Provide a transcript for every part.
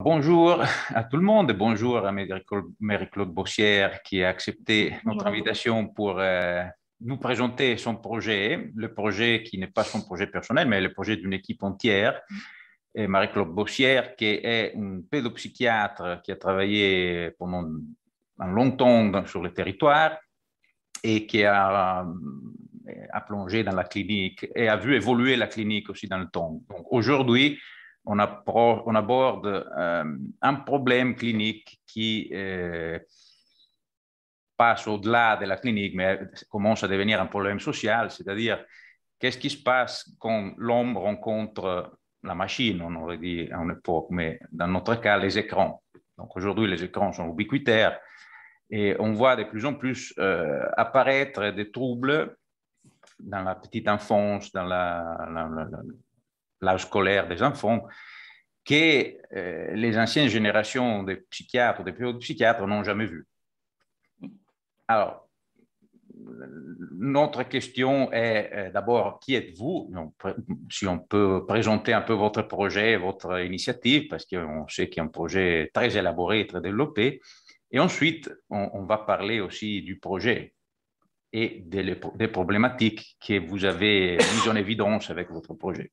Bonjour à tout le monde et bonjour à Marie-Claude Bossière qui a accepté Bonjour notre à vous. invitation pour nous présenter son projet, le projet qui n'est pas son projet personnel, mais le projet d'une équipe entière. Et Marie-Claude Bossière, qui est une pédopsychiatre qui a travaillé pendant un longtemps sur le territoire et qui a plongé dans la clinique et a vu évoluer la clinique aussi dans le temps. Donc aujourd'hui, on aborde un problème clinique qui passe au-delà de la clinique, mais commence à devenir un problème social, c'est-à-dire qu'est-ce qui se passe quand l'homme rencontre la machine, on aurait dit à une époque, mais dans notre cas, les écrans. Donc aujourd'hui, les écrans sont ubiquitaires et on voit de plus en plus apparaître des troubles dans la petite enfance, dans l'âge scolaire des enfants, que les anciennes générations de psychiatres, de pédopsychiatres n'ont jamais vu. Alors, notre question est d'abord, qui êtes-vous? Si on peut présenter un peu votre projet, votre initiative, parce qu'on sait qu'il y a un projet très élaboré, très développé. Et ensuite, on va parler aussi du projet et des problématiques que vous avez mises en évidence avec votre projet.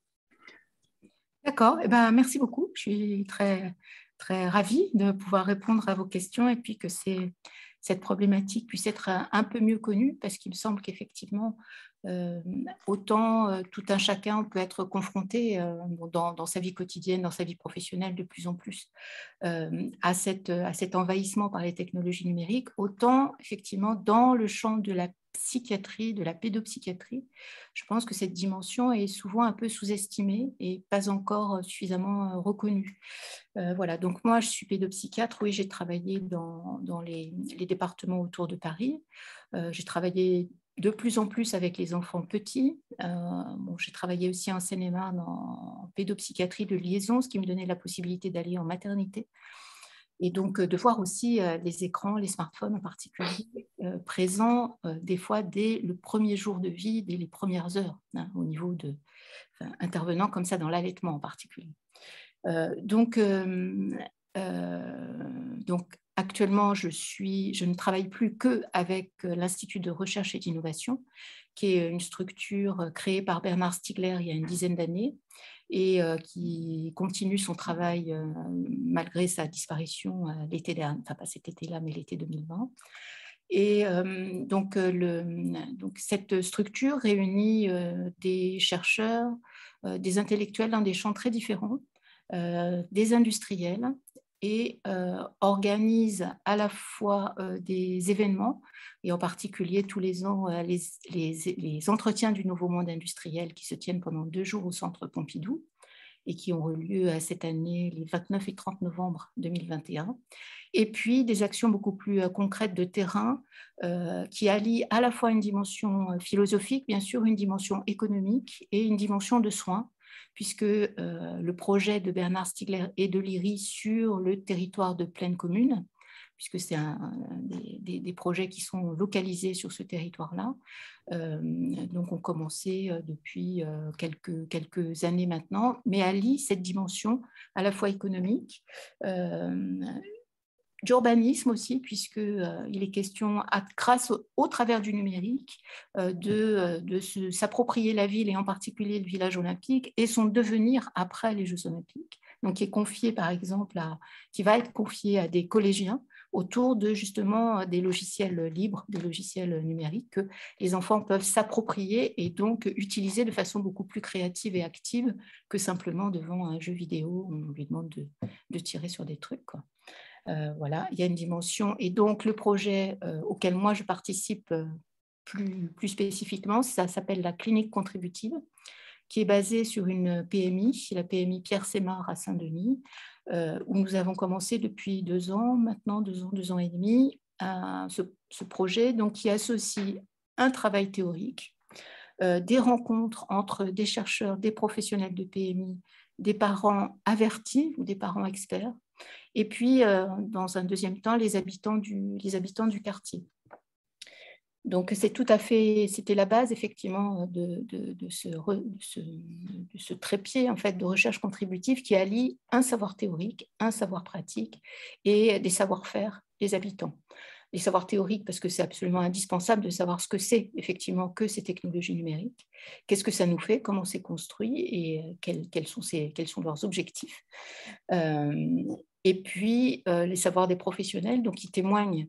D'accord. Eh ben, merci beaucoup. Je suis très ravie de pouvoir répondre à vos questions et puis que cette problématique puisse être un peu mieux connue parce qu'il me semble qu'effectivement, euh, autant tout un chacun peut être confronté dans sa vie quotidienne, dans sa vie professionnelle de plus en plus à cet envahissement par les technologies numériques, autant effectivement dans le champ de la psychiatrie, de la pédopsychiatrie, je pense que cette dimension est souvent un peu sous-estimée et pas encore suffisamment reconnue. Voilà, donc moi je suis pédopsychiatre, oui, j'ai travaillé dans les départements autour de Paris. J'ai travaillé de plus en plus avec les enfants petits. Bon, j'ai travaillé aussi en Seine-et-Marne en pédopsychiatrie de liaison, ce qui me donnait la possibilité d'aller en maternité et donc de voir aussi les écrans, les smartphones en particulier, présents des fois dès le premier jour de vie, dès les premières heures, hein, au niveau de, enfin, intervenant comme ça dans l'allaitement en particulier. Donc actuellement, je ne travaille plus qu'avec l'Institut de recherche et d'innovation, qui est une structure créée par Bernard Stiegler il y a une dizaine d'années et qui continue son travail malgré sa disparition l'été dernier, enfin pas cet été-là, mais l'été 2020. Et donc cette structure réunit des chercheurs, des intellectuels dans des champs très différents, des industriels et organise à la fois des événements, et en particulier tous les ans les entretiens du Nouveau Monde industriel qui se tiennent pendant 2 jours au Centre Pompidou et qui ont eu lieu cette année les 29 et 30 novembre 2021. Et puis des actions beaucoup plus concrètes de terrain qui allient à la fois une dimension philosophique, bien sûr, une dimension économique et une dimension de soins, puisque le projet de Bernard Stiegler et de l'IRI sur le territoire de Plaine Commune, puisque c'est des projets qui sont localisés sur ce territoire-là. Donc, on commençait depuis quelques années maintenant, mais allie cette dimension à la fois économique, d'urbanisme aussi, puisqu'il est question, grâce au travers du numérique, de s'approprier la ville et en particulier le village olympique et son devenir après les Jeux olympiques. Donc, qui est confié, par exemple, qui va être confié à des collégiens autour de justement des logiciels libres, des logiciels numériques que les enfants peuvent s'approprier et donc utiliser de façon beaucoup plus créative et active que simplement devant un jeu vidéo où on lui demande de tirer sur des trucs, quoi. Voilà, il y a une dimension. Et donc, le projet auquel moi je participe plus spécifiquement, ça s'appelle la clinique contributive, qui est basée sur une PMI, la PMI Pierre Sémard à Saint-Denis, où nous avons commencé depuis 2 ans, maintenant 2 ans et demi, ce projet donc, qui associe un travail théorique, des rencontres entre des chercheurs, des professionnels de PMI, des parents avertis ou des parents experts, et puis, dans un deuxième temps, les habitants du quartier. Donc, c'était la base effectivement de ce trépied en fait de recherche contributive qui allie un savoir théorique, un savoir pratique et des savoir-faire des habitants. Les savoirs théoriques parce que c'est absolument indispensable de savoir ce que c'est effectivement que ces technologies numériques, qu'est-ce que ça nous fait, comment c'est construit et quels sont leurs objectifs. Et puis, les savoirs des professionnels donc, qui témoignent,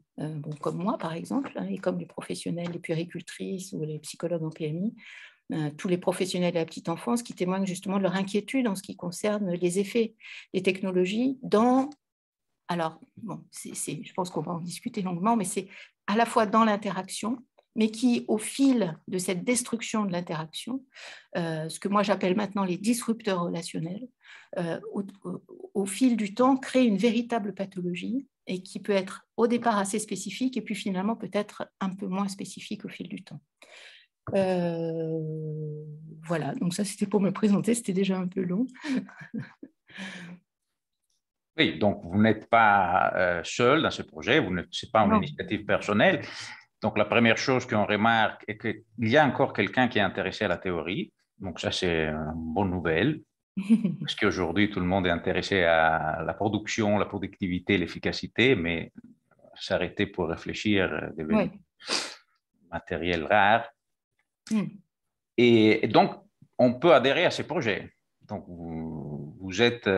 comme moi par exemple, hein, et comme les professionnels, les puéricultrices ou les psychologues en PMI, tous les professionnels de la petite enfance qui témoignent justement de leur inquiétude en ce qui concerne les effets des technologies dans… Alors, bon, je pense qu'on va en discuter longuement, mais c'est à la fois dans l'interaction, mais qui, au fil de cette destruction de l'interaction, ce que moi j'appelle maintenant les disrupteurs relationnels, au fil du temps, crée une véritable pathologie et qui peut être au départ assez spécifique et puis finalement peut-être un peu moins spécifique au fil du temps. Voilà, donc ça c'était pour me présenter, c'était déjà un peu long. Oui, donc vous n'êtes pas seul dans ce projet, ce n'est pas une initiative personnelle. Donc la première chose qu'on remarque est qu'il y a encore quelqu'un qui est intéressé à la théorie. Donc ça, c'est une bonne nouvelle, parce qu'aujourd'hui, tout le monde est intéressé à la production, la productivité, l'efficacité, mais s'arrêter pour réfléchir devient matériel rare. Et donc, on peut adhérer à ces projets. Donc, vous êtes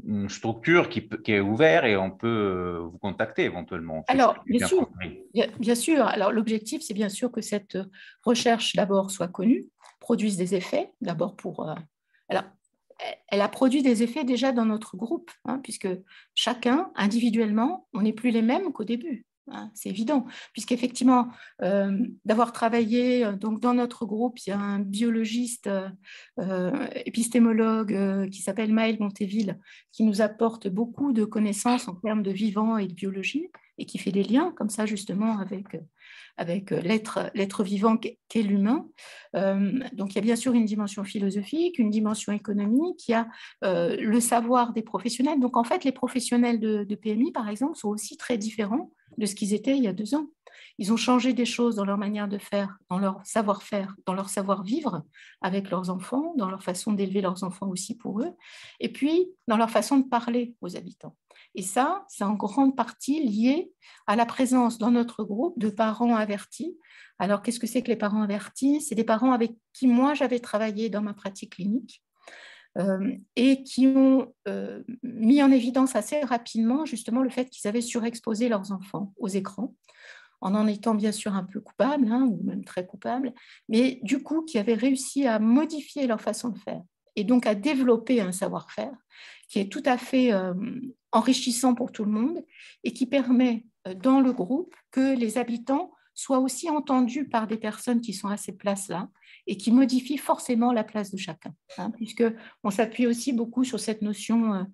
une structure qui est ouverte et on peut vous contacter éventuellement. Alors, bien sûr. Alors, l'objectif, c'est bien sûr que cette recherche, d'abord, soit connue, produise des effets, d'abord pour… alors, elle a produit des effets déjà dans notre groupe, hein, puisque chacun, individuellement, on n'est plus les mêmes qu'au début. Hein, c'est évident, puisqu'effectivement, d'avoir travaillé donc dans notre groupe, il y a un biologiste épistémologue qui s'appelle Maël Monteville, qui nous apporte beaucoup de connaissances en termes de vivant et de biologie, et qui fait des liens comme ça justement avec l'être vivant qu'est l'humain. Donc il y a bien sûr une dimension philosophique, une dimension économique, il y a le savoir des professionnels. Donc en fait, les professionnels de PMI, par exemple, sont aussi très différents de ce qu'ils étaient il y a 2 ans. Ils ont changé des choses dans leur manière de faire, dans leur savoir-faire, dans leur savoir-vivre avec leurs enfants, dans leur façon d'élever leurs enfants aussi pour eux, et puis dans leur façon de parler aux habitants. Et ça, c'est en grande partie lié à la présence dans notre groupe de parents avertis. Alors, qu'est-ce que c'est que les parents avertis? C'est des parents avec qui moi, j'avais travaillé dans ma pratique clinique et qui ont mis en évidence assez rapidement justement le fait qu'ils avaient surexposé leurs enfants aux écrans, en étant bien sûr un peu coupables, hein, ou même très coupables, mais du coup qui avaient réussi à modifier leur façon de faire et donc à développer un savoir-faire qui est tout à fait enrichissant pour tout le monde et qui permet dans le groupe que les habitants soient aussi entendus par des personnes qui sont à ces places-là et qui modifient forcément la place de chacun, hein, puisqu'on s'appuie aussi beaucoup sur cette notion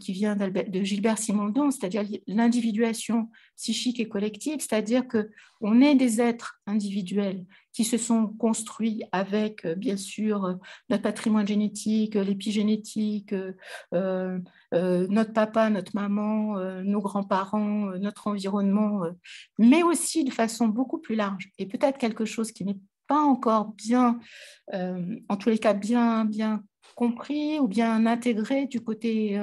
qui vient de Gilbert Simondon, c'est-à-dire l'individuation psychique et collective, c'est-à-dire qu'on est des êtres individuels qui se sont construits avec, bien sûr, notre patrimoine génétique, l'épigénétique, notre papa, notre maman, nos grands-parents, notre environnement, mais aussi de façon beaucoup plus large. Et peut-être quelque chose qui n'est pas encore bien, en tous les cas, bien compris ou bien intégré du côté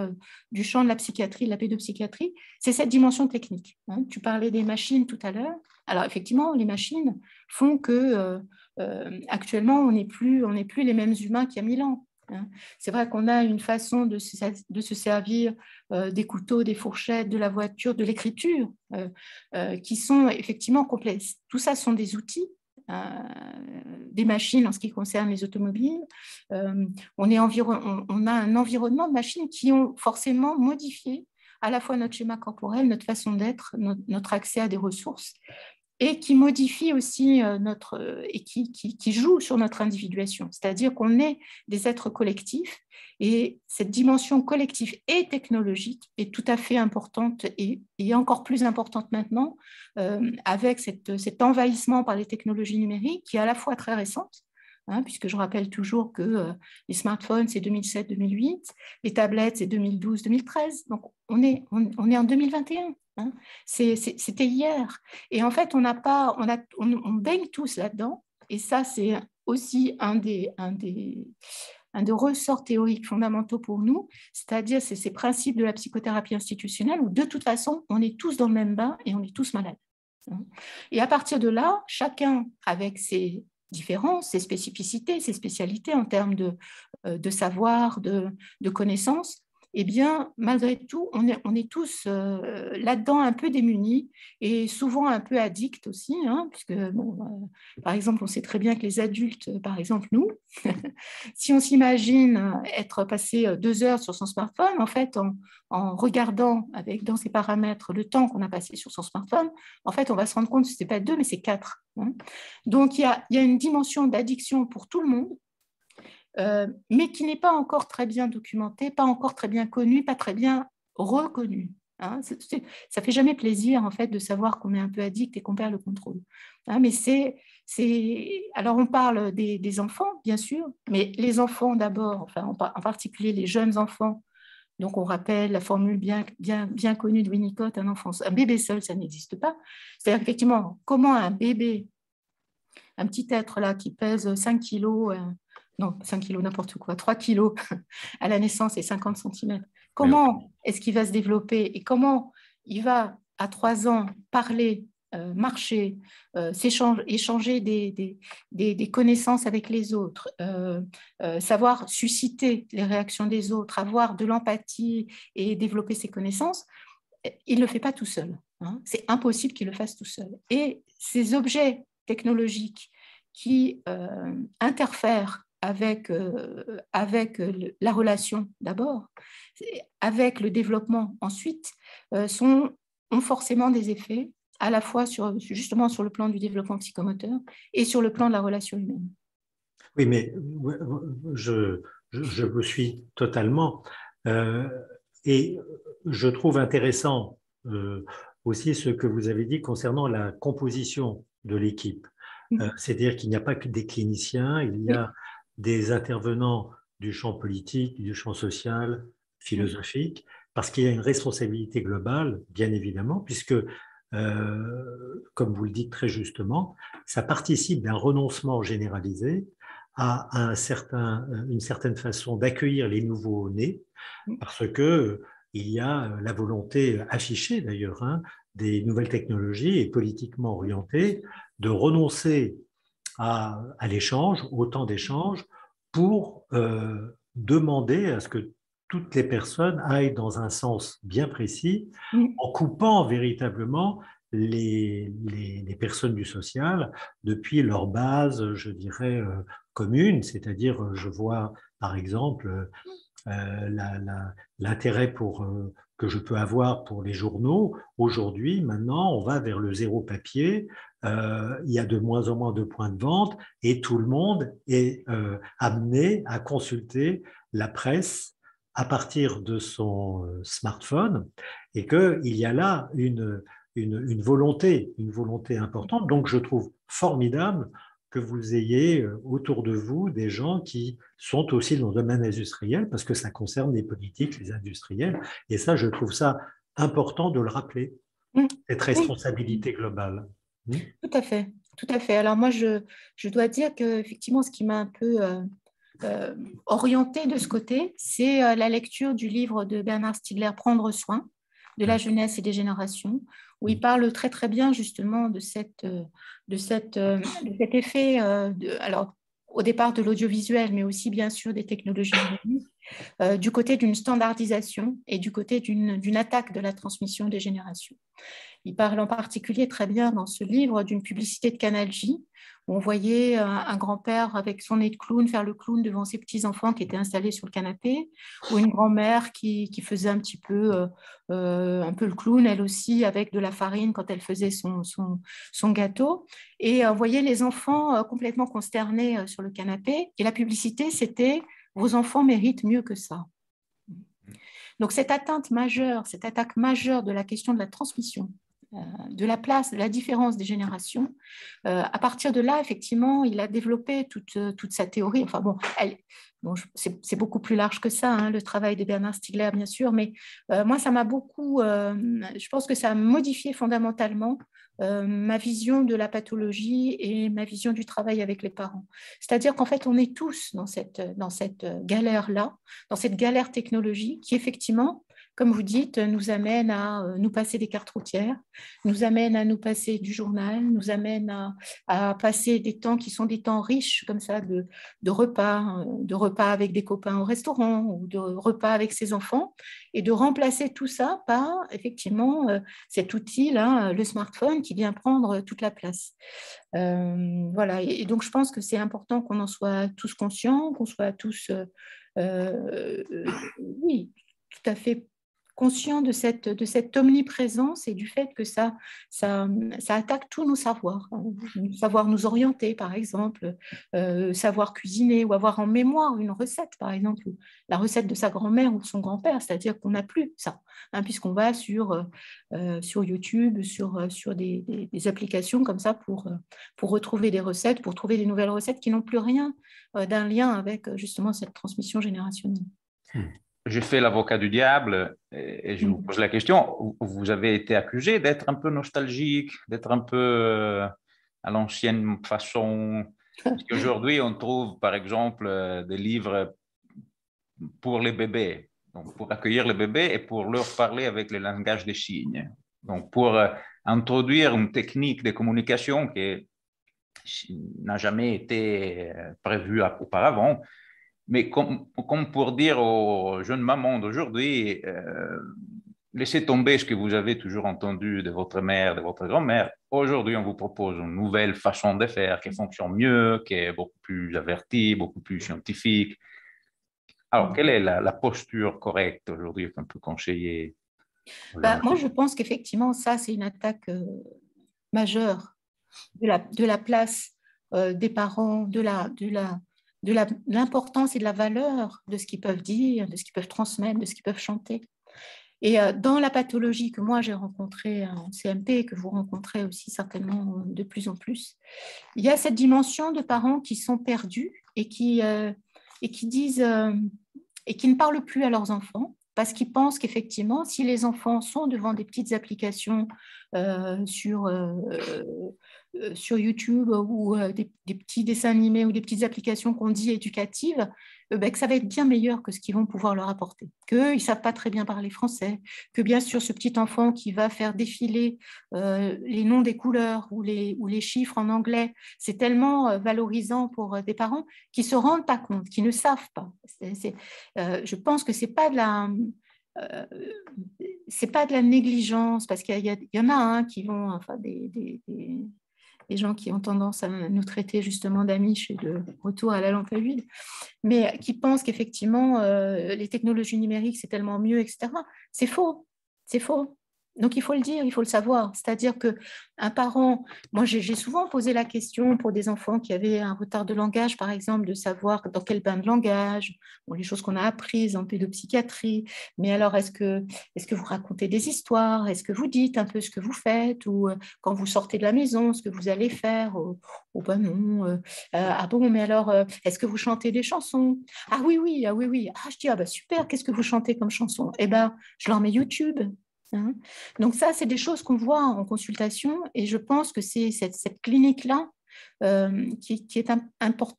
du champ de la psychiatrie, de la pédopsychiatrie, c'est cette dimension technique. Hein. Tu parlais des machines tout à l'heure. Alors, effectivement, les machines font que actuellement, on n'est plus les mêmes humains qu'il y a 1000 ans. Hein. C'est vrai qu'on a une façon de se servir des couteaux, des fourchettes, de la voiture, de l'écriture, qui sont effectivement complexes. Tout ça sont des outils, des machines en ce qui concerne les automobiles. On a un environnement de machines qui ont forcément modifié à la fois notre schéma corporel, notre façon d'être, notre accès à des ressources, et qui modifie aussi et qui joue sur notre individuation. C'est-à-dire qu'on est des êtres collectifs et cette dimension collective et technologique est tout à fait importante et encore plus importante maintenant avec cet envahissement par les technologies numériques qui est à la fois très récente, hein, puisque je rappelle toujours que les smartphones, c'est 2007-2008, les tablettes, c'est 2012-2013. Donc, on est en 2021. hein. C'était hier. Et en fait, on baigne tous là-dedans. Et ça, c'est aussi un des ressorts théoriques fondamentaux pour nous, c'est-à-dire ces principes de la psychothérapie institutionnelle où de toute façon, on est tous dans le même bain et on est tous malades. Et à partir de là, chacun avec ses différences, ses spécificités, ses spécialités en termes de savoir, de connaissances, eh bien, malgré tout, on est tous là-dedans un peu démunis et souvent un peu addicts aussi, hein, puisque, bon, par exemple, on sait très bien que les adultes, par exemple, nous, si on s'imagine être passé 2 heures sur son smartphone, en fait, en regardant dans ses paramètres le temps qu'on a passé sur son smartphone, en fait, on va se rendre compte que ce n'est pas 2, mais c'est 4. Hein. Donc, il y a une dimension d'addiction pour tout le monde, mais qui n'est pas encore très bien documentée, pas encore très bien connue, pas très bien reconnue. Hein. Ça fait jamais plaisir, en fait, de savoir qu'on est un peu addict et qu'on perd le contrôle. Hein, mais alors, on parle des enfants, bien sûr, mais les enfants d'abord, enfin, en particulier les jeunes enfants. Donc, on rappelle la formule bien connue de Winnicott, un bébé seul, ça n'existe pas. C'est-à-dire qu'effectivement, comment un bébé, un petit être là qui pèse 5 kilos, non, 5 kilos, n'importe quoi, 3 kilos à la naissance et 50 centimètres, comment est-ce qu'il va se développer et comment il va, à 3 ans, parler, marcher, échanger des connaissances avec les autres, savoir susciter les réactions des autres, avoir de l'empathie et développer ses connaissances, il ne le fait pas tout seul. Hein. C'est impossible qu'il le fasse tout seul. Et ces objets technologiques qui interfèrent avec la relation d'abord, avec le développement ensuite, ont forcément des effets à la fois justement sur le plan du développement psychomoteur et sur le plan de la relation humaine. Oui, mais je vous suis totalement. Et je trouve intéressant aussi ce que vous avez dit concernant la composition de l'équipe. C'est-à-dire qu'il n'y a pas que des cliniciens, il y a des intervenants du champ politique, du champ social, philosophique, parce qu'il y a une responsabilité globale, bien évidemment, puisque, comme vous le dites très justement, ça participe d'un renoncement généralisé à une certaine façon d'accueillir les nouveaux-nés, parce que il y a la volonté affichée d'ailleurs des nouvelles technologies et politiquement orientées de renoncer à l'échange, au temps d'échange, pour demander à ce que toutes les personnes aillent dans un sens bien précis, en coupant véritablement les personnes du social depuis leur base, je dirais, commune, c'est-à-dire, je vois par exemple l'intérêt que je peux avoir pour les journaux. Aujourd'hui, maintenant, on va vers le zéro papier. Il y a de moins en moins de points de vente et tout le monde est amené à consulter la presse à partir de son smartphone et qu'il y a là une volonté importante. Donc, je trouve formidable que vous ayez autour de vous des gens qui sont aussi dans le domaine industriel, parce que ça concerne les politiques, les industriels. Et ça, je trouve ça important de le rappeler, cette responsabilité globale. Tout à fait, tout à fait. Alors moi, je dois dire qu'effectivement, ce qui m'a un peu orientée de ce côté, c'est la lecture du livre de Bernard Stiegler, Prendre soin de la jeunesse et des générations, où il parle très très bien justement de cet effet, alors au départ de l'audiovisuel, mais aussi bien sûr des technologies numériques, du côté d'une standardisation et du côté d'une attaque de la transmission des générations. Il parle en particulier très bien dans ce livre d'une publicité de Canal J, où on voyait un grand-père avec son nez de clown faire le clown devant ses petits-enfants qui étaient installés sur le canapé, ou une grand-mère qui faisait un petit peu le clown, elle aussi, avec de la farine quand elle faisait son gâteau. Et on voyait les enfants complètement consternés sur le canapé. Et la publicité, c'était « Vos enfants méritent mieux que ça ». Donc cette attaque majeure de la question de la transmission de la place, de la différence des générations. À partir de là, effectivement, il a développé toute sa théorie. Enfin bon, c'est beaucoup plus large que ça, hein, le travail de Bernard Stiegler, bien sûr, mais moi, ça m'a beaucoup, je pense que ça a modifié fondamentalement ma vision de la pathologie et ma vision du travail avec les parents. C'est-à-dire qu'en fait, on est tous dans cette galère-là, dans cette galère technologique qui, effectivement, comme vous dites, nous amène à nous passer des cartes routières, nous amène à nous passer du journal, nous amène à passer des temps qui sont des temps riches, comme ça, de repas avec des copains au restaurant ou de repas avec ses enfants, et de remplacer tout ça par, effectivement, cet outil-là, le smartphone, qui vient prendre toute la place. Voilà, et donc je pense que c'est important qu'on en soit tous conscients, qu'on soit tous, oui, tout à fait conscient de cette omniprésence et du fait que ça attaque tous nos savoirs. Savoir nous orienter, par exemple, savoir cuisiner ou avoir en mémoire une recette, par exemple, la recette de sa grand-mère ou de son grand-père, c'est-à-dire qu'on n'a plus ça, hein, puisqu'on va sur YouTube, sur des applications comme ça pour retrouver des recettes, pour trouver des nouvelles recettes qui n'ont plus rien d'un lien avec justement cette transmission générationnelle. Je fais l'avocat du diable et je vous pose la question. Vous avez été accusé d'être un peu nostalgique, d'être un peu à l'ancienne façon. Parce qu'aujourd'hui, on trouve, par exemple, des livres pour les bébés, donc pour accueillir les bébés et pour leur parler avec le langage des signes. Donc, pour introduire une technique de communication qui n'a jamais été prévue auparavant. Mais comme pour dire aux jeunes mamans d'aujourd'hui, laissez tomber ce que vous avez toujours entendu de votre mère, de votre grand-mère. Aujourd'hui, on vous propose une nouvelle façon de faire qui fonctionne mieux, qui est beaucoup plus avertie, beaucoup plus scientifique. Alors, quelle est la posture correcte aujourd'hui qu'on peut conseiller? Moi, je pense qu'effectivement, ça, c'est une attaque majeure de la place des parents, de l'importance et de la valeur de ce qu'ils peuvent dire, de ce qu'ils peuvent transmettre, de ce qu'ils peuvent chanter. Et dans la pathologie que moi j'ai rencontrée en CMP et que vous rencontrez aussi certainement de plus en plus, il y a cette dimension de parents qui sont perdus et qui disent et qui ne parlent plus à leurs enfants parce qu'ils pensent qu'effectivement, si les enfants sont devant des petites applications sur YouTube ou des petits dessins animés ou des petites applications qu'on dit éducatives, que ça va être bien meilleur que ce qu'ils vont pouvoir leur apporter. Qu'eux, ils ne savent pas très bien parler français, que bien sûr, ce petit enfant qui va faire défiler les noms des couleurs ou les chiffres en anglais, c'est tellement valorisant pour des parents qui ne se rendent pas compte, qui ne savent pas. Je pense que ce n'est pas de la... c'est pas de la négligence, parce qu'il y en a qui vont, enfin, des gens qui ont tendance à nous traiter justement d'amiches et de retour à la lampe à huile, mais qui pensent qu'effectivement, les technologies numériques, c'est tellement mieux, etc. C'est faux, c'est faux. Donc, il faut le dire, il faut le savoir. C'est-à-dire qu'un parent, moi, j'ai souvent posé la question pour des enfants qui avaient un retard de langage, par exemple, de savoir dans quel bain de langage, bon, les choses qu'on a apprises en pédopsychiatrie, mais alors, est-ce que vous racontez des histoires? Est-ce que vous dites un peu ce que vous faites? Ou quand vous sortez de la maison, ce que vous allez faire? Ben non. Ah bon, mais alors, est-ce que vous chantez des chansons? Ah oui, oui, ah oui, oui. Ah, je dis, ah bah super, qu'est-ce que vous chantez comme chanson? Eh ben, je leur mets YouTube. Hein. Donc ça, c'est des choses qu'on voit en consultation et je pense que c'est cette clinique-là qui est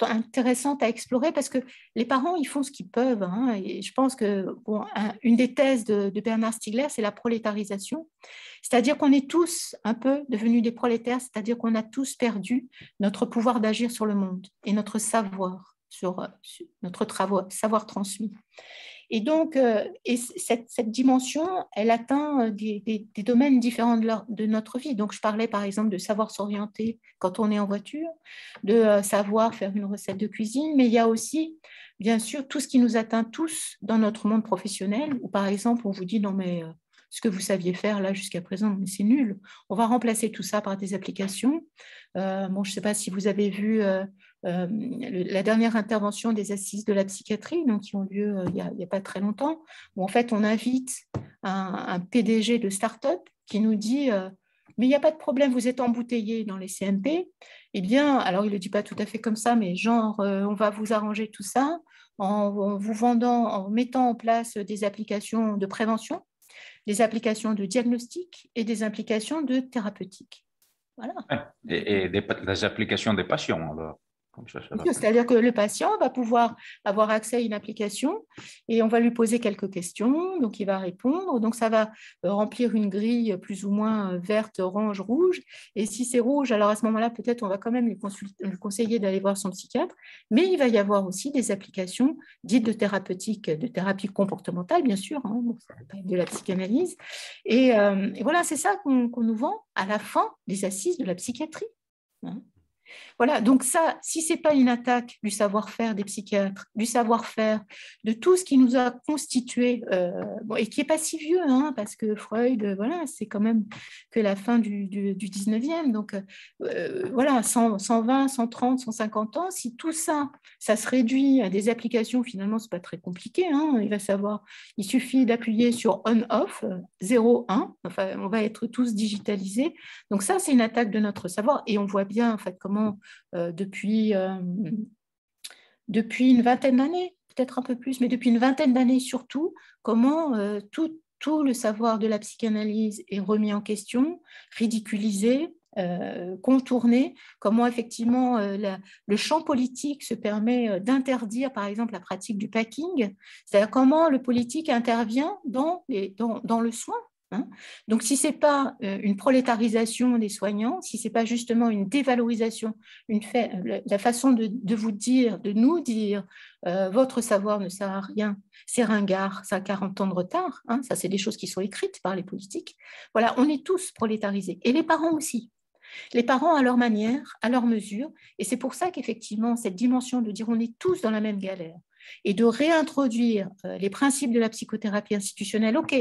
intéressante à explorer parce que les parents, ils font ce qu'ils peuvent. Hein, et je pense que une des thèses de Bernard Stiegler, c'est la prolétarisation. C'est-à-dire qu'on est tous un peu devenus des prolétaires, c'est-à-dire qu'on a tous perdu notre pouvoir d'agir sur le monde et notre savoir, sur notre savoir transmis. Et donc, cette dimension, elle atteint des domaines différents de notre vie. Donc, je parlais par exemple de savoir s'orienter quand on est en voiture, de savoir faire une recette de cuisine, mais il y a aussi, bien sûr, tout ce qui nous atteint tous dans notre monde professionnel, où par exemple, on vous dit non mais ce que vous saviez faire là jusqu'à présent, mais c'est nul. On va remplacer tout ça par des applications. Bon, je ne sais pas si vous avez vu la dernière intervention des assises de la psychiatrie, donc, qui ont lieu il n'y a pas très longtemps, où en fait on invite un PDG de start-up qui nous dit mais il n'y a pas de problème, vous êtes embouteillé dans les CMP, eh bien, alors il ne le dit pas tout à fait comme ça, mais genre, on va vous arranger tout ça en vous vendant, en mettant en place des applications de prévention, des applications de diagnostic et des applications de thérapeutique. Voilà. Et des applications des patients, alors. Comme ça va. C'est-à-dire que le patient va pouvoir avoir accès à une application et on va lui poser quelques questions, donc il va répondre. Donc ça va remplir une grille plus ou moins verte, orange, rouge. Et si c'est rouge, alors à ce moment-là, peut-être on va quand même lui conseiller d'aller voir son psychiatre. Mais il va y avoir aussi des applications dites de thérapeutique, de thérapie comportementale, bien sûr, hein, bon, ça va pas être de la psychanalyse. Et voilà, c'est ça qu'on nous vend à la fin des assises de la psychiatrie. Hein. Voilà, donc ça, si ce n'est pas une attaque du savoir-faire des psychiatres, du savoir-faire, de tout ce qui nous a constitué, et qui n'est pas si vieux, hein, parce que Freud, voilà, c'est quand même que la fin du 19e, donc voilà, 120, 130, 150 ans, si tout ça, ça se réduit à des applications, finalement, ce n'est pas très compliqué, hein, il suffit d'appuyer sur on-off, 0, 1, enfin, on va être tous digitalisés, donc ça, c'est une attaque de notre savoir, et on voit bien, en fait, comment depuis une vingtaine d'années, peut-être un peu plus, mais depuis une vingtaine d'années surtout, comment tout le savoir de la psychanalyse est remis en question, ridiculisé, contourné, comment effectivement le champ politique se permet d'interdire par exemple la pratique du packing, c'est-à-dire comment le politique intervient dans le soin. Hein. Donc, si ce n'est pas une prolétarisation des soignants, si ce n'est pas justement une dévalorisation, la façon de vous dire, de nous dire votre savoir ne sert à rien, c'est ringard, ça a 40 ans de retard, hein, ça c'est des choses qui sont écrites par les politiques. Voilà, on est tous prolétarisés, et les parents aussi. Les parents à leur manière, à leur mesure, et c'est pour ça qu'effectivement, cette dimension de dire on est tous dans la même galère, et de réintroduire les principes de la psychothérapie institutionnelle, ok,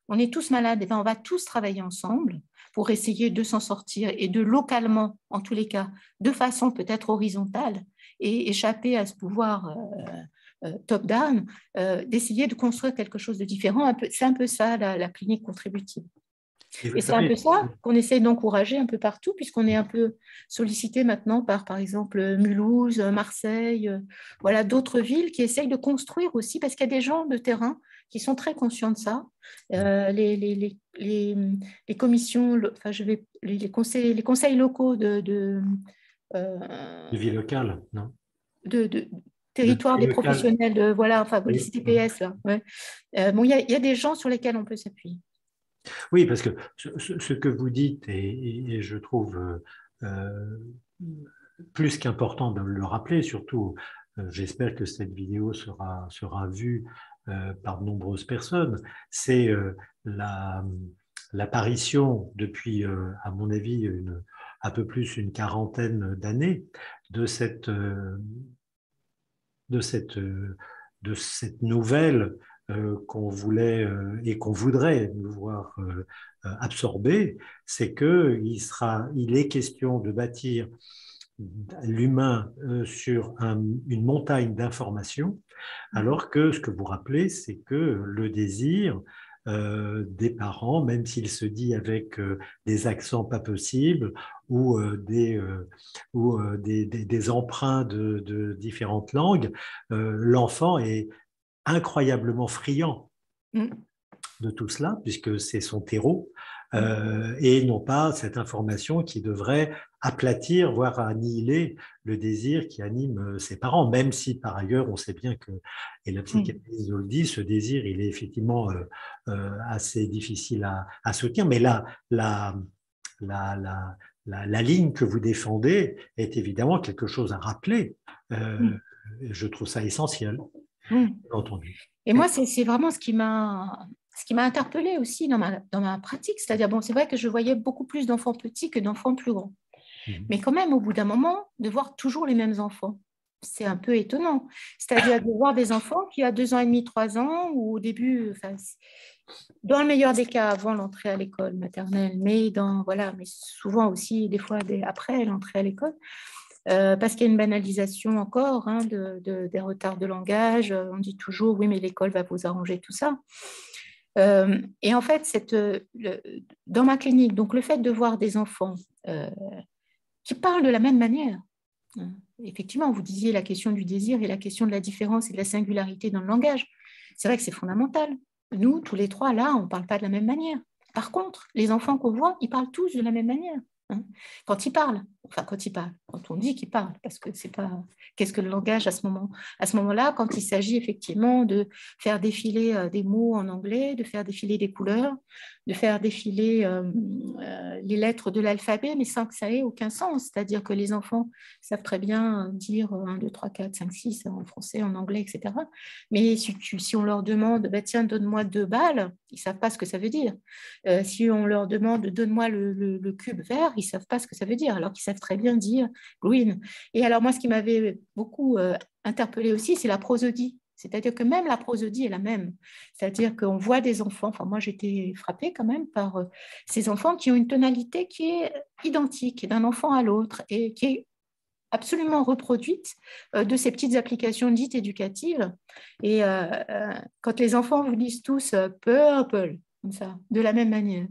on est tous malades, et bien on va tous travailler ensemble pour essayer de s'en sortir et de localement, en tous les cas, de façon peut-être horizontale et échapper à ce pouvoir top-down, d'essayer de construire quelque chose de différent. C'est un peu ça la clinique contributive. Et c'est un peu ça qu'on essaye d'encourager un peu partout, puisqu'on est un peu sollicité maintenant par exemple, Mulhouse, Marseille, voilà, d'autres villes qui essayent de construire aussi, parce qu'il y a des gens de terrain qui sont très conscients de ça. Les commissions, enfin, les conseils locaux de vie locale, non? De territoire des professionnels, voilà, enfin, les CTPS, là, ouais. Bon, il y a des gens sur lesquels on peut s'appuyer. Oui, parce que ce que vous dites, et je trouve plus qu'important de le rappeler, surtout, j'espère que cette vidéo sera vue par de nombreuses personnes, c'est l'apparition depuis, à mon avis, un peu plus une quarantaine d'années de cette nouvelle qu'on voulait et qu'on voudrait nous voir absorber, c'est qu'il est question de bâtir l'humain sur une montagne d'informations, alors que ce que vous rappelez, c'est que le désir des parents, même s'il se dit avec des accents pas possibles ou des emprunts de différentes langues, l'enfant est incroyablement friand de tout cela, puisque c'est son terreau, et non pas cette information qui devrait aplatir, voire annihiler le désir qui anime ses parents, même si par ailleurs on sait bien que, et la psychanalyse nous le dit, ce désir il est effectivement assez difficile à soutenir, mais la ligne que vous défendez est évidemment quelque chose à rappeler. Je trouve ça essentiel, entendu. Et moi, c'est vraiment ce qui m'a interpellée aussi dans ma pratique. C'est-à-dire, bon, c'est vrai que je voyais beaucoup plus d'enfants petits que d'enfants plus grands. Mais quand même, au bout d'un moment, de voir toujours les mêmes enfants, c'est un peu étonnant. C'est-à-dire de voir des enfants qui, à 2 ans et demi, 3 ans, ou au début, enfin, dans le meilleur des cas, avant l'entrée à l'école maternelle, mais souvent aussi, des fois, après l'entrée à l'école, parce qu'il y a une banalisation encore des retards de langage. On dit toujours, oui, mais l'école va vous arranger tout ça. Et en fait, dans ma clinique, donc le fait de voir des enfants qui parlent de la même manière, hein, effectivement, vous disiez la question du désir et la question de la différence et de la singularité dans le langage. C'est vrai que c'est fondamental. Nous, tous les trois, là, on ne parle pas de la même manière. Par contre, les enfants qu'on voit, ils parlent tous de la même manière. Hein. Quand ils parlent, quand on dit qu'ils parlent, parce que c'est pas... Qu'est-ce que le langage à ce moment-là, quand il s'agit effectivement de faire défiler des mots en anglais, de faire défiler des couleurs, de faire défiler les lettres de l'alphabet, mais sans que ça ait aucun sens. C'est-à-dire que les enfants savent très bien dire 1, 2, 3, 4, 5, 6 en français, en anglais, etc. Mais si on leur demande, bah, tiens, donne-moi 2 balles, ils ne savent pas ce que ça veut dire. Si on leur demande, donne-moi le cube vert, ils ne savent pas ce que ça veut dire, alors qu'ils savent très bien dire green. Et alors moi, ce qui m'avait beaucoup interpellée aussi, c'est la prosodie. C'est-à-dire que même la prosodie est la même. C'est-à-dire qu'on voit des enfants, enfin moi j'étais frappée quand même par ces enfants qui ont une tonalité qui est identique d'un enfant à l'autre et qui est absolument reproduite de ces petites applications dites éducatives. Et quand les enfants vous disent tous purple, comme ça, de la même manière.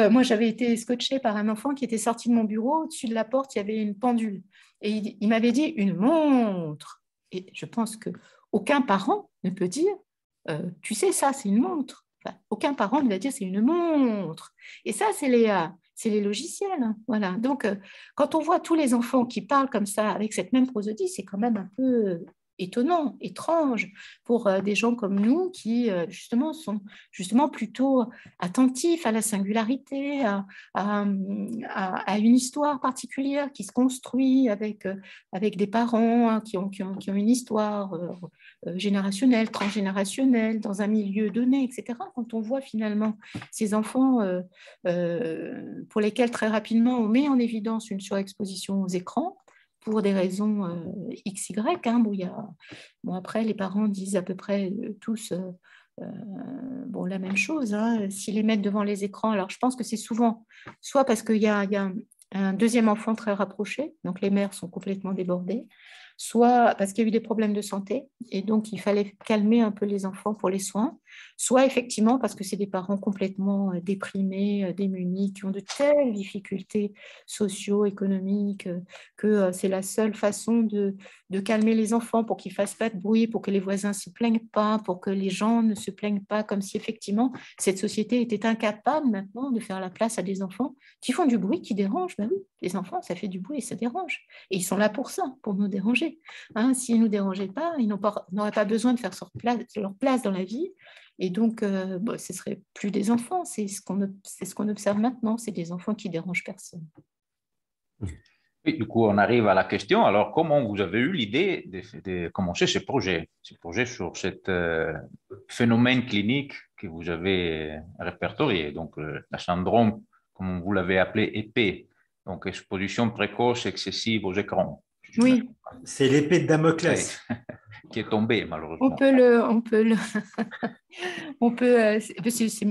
Moi, j'avais été scotchée par un enfant qui était sorti de mon bureau. Au-dessus de la porte, il y avait une pendule. Et il m'avait dit une montre. Et je pense qu'aucun parent ne peut dire tu sais, ça, c'est une montre. Enfin, aucun parent ne va dire c'est une montre. Et ça, c'est les logiciels. Hein. Voilà. Donc, quand on voit tous les enfants qui parlent comme ça, avec cette même prosodie, c'est quand même un peu étonnant, étrange pour des gens comme nous qui justement sont justement plutôt attentifs à la singularité, à une histoire particulière qui se construit avec des parents hein, qui ont une histoire générationnelle, transgénérationnelle, dans un milieu donné, etc. Quand on voit finalement ces enfants pour lesquels très rapidement on met en évidence une surexposition aux écrans, pour des raisons XY, hein, bon, après, les parents disent à peu près tous bon, la même chose. Hein, s'ils les mettent devant les écrans, alors je pense que c'est souvent, soit parce qu'il y a un deuxième enfant très rapproché, donc les mères sont complètement débordées, soit parce qu'il y a eu des problèmes de santé et donc il fallait calmer un peu les enfants pour les soins, soit effectivement parce que c'est des parents complètement déprimés, démunis, qui ont de telles difficultés socio-économiques que c'est la seule façon de calmer les enfants pour qu'ils ne fassent pas de bruit, pour que les voisins ne se plaignent pas, pour que les gens ne se plaignent pas, comme si effectivement cette société était incapable maintenant de faire la place à des enfants qui font du bruit, qui dérangent. Ben oui, les enfants, ça fait du bruit et ça dérange. Et ils sont là pour ça, pour nous déranger. Hein, s'ils ne nous dérangeaient pas, ils n'auraient pas besoin de faire leur place dans la vie. Et donc, bon, ce ne serait plus des enfants. C'est ce qu'on observe maintenant. C'est des enfants qui dérangent personne. Oui, du coup, on arrive à la question. Alors, comment vous avez eu l'idée de commencer ce projet sur ce phénomène clinique que vous avez répertorié, donc la syndrome, comme vous l'avez appelé, EP, donc exposition précoce excessive aux écrans. Oui. C'est l'épée de Damoclès. Oui. Qui est tombée, malheureusement.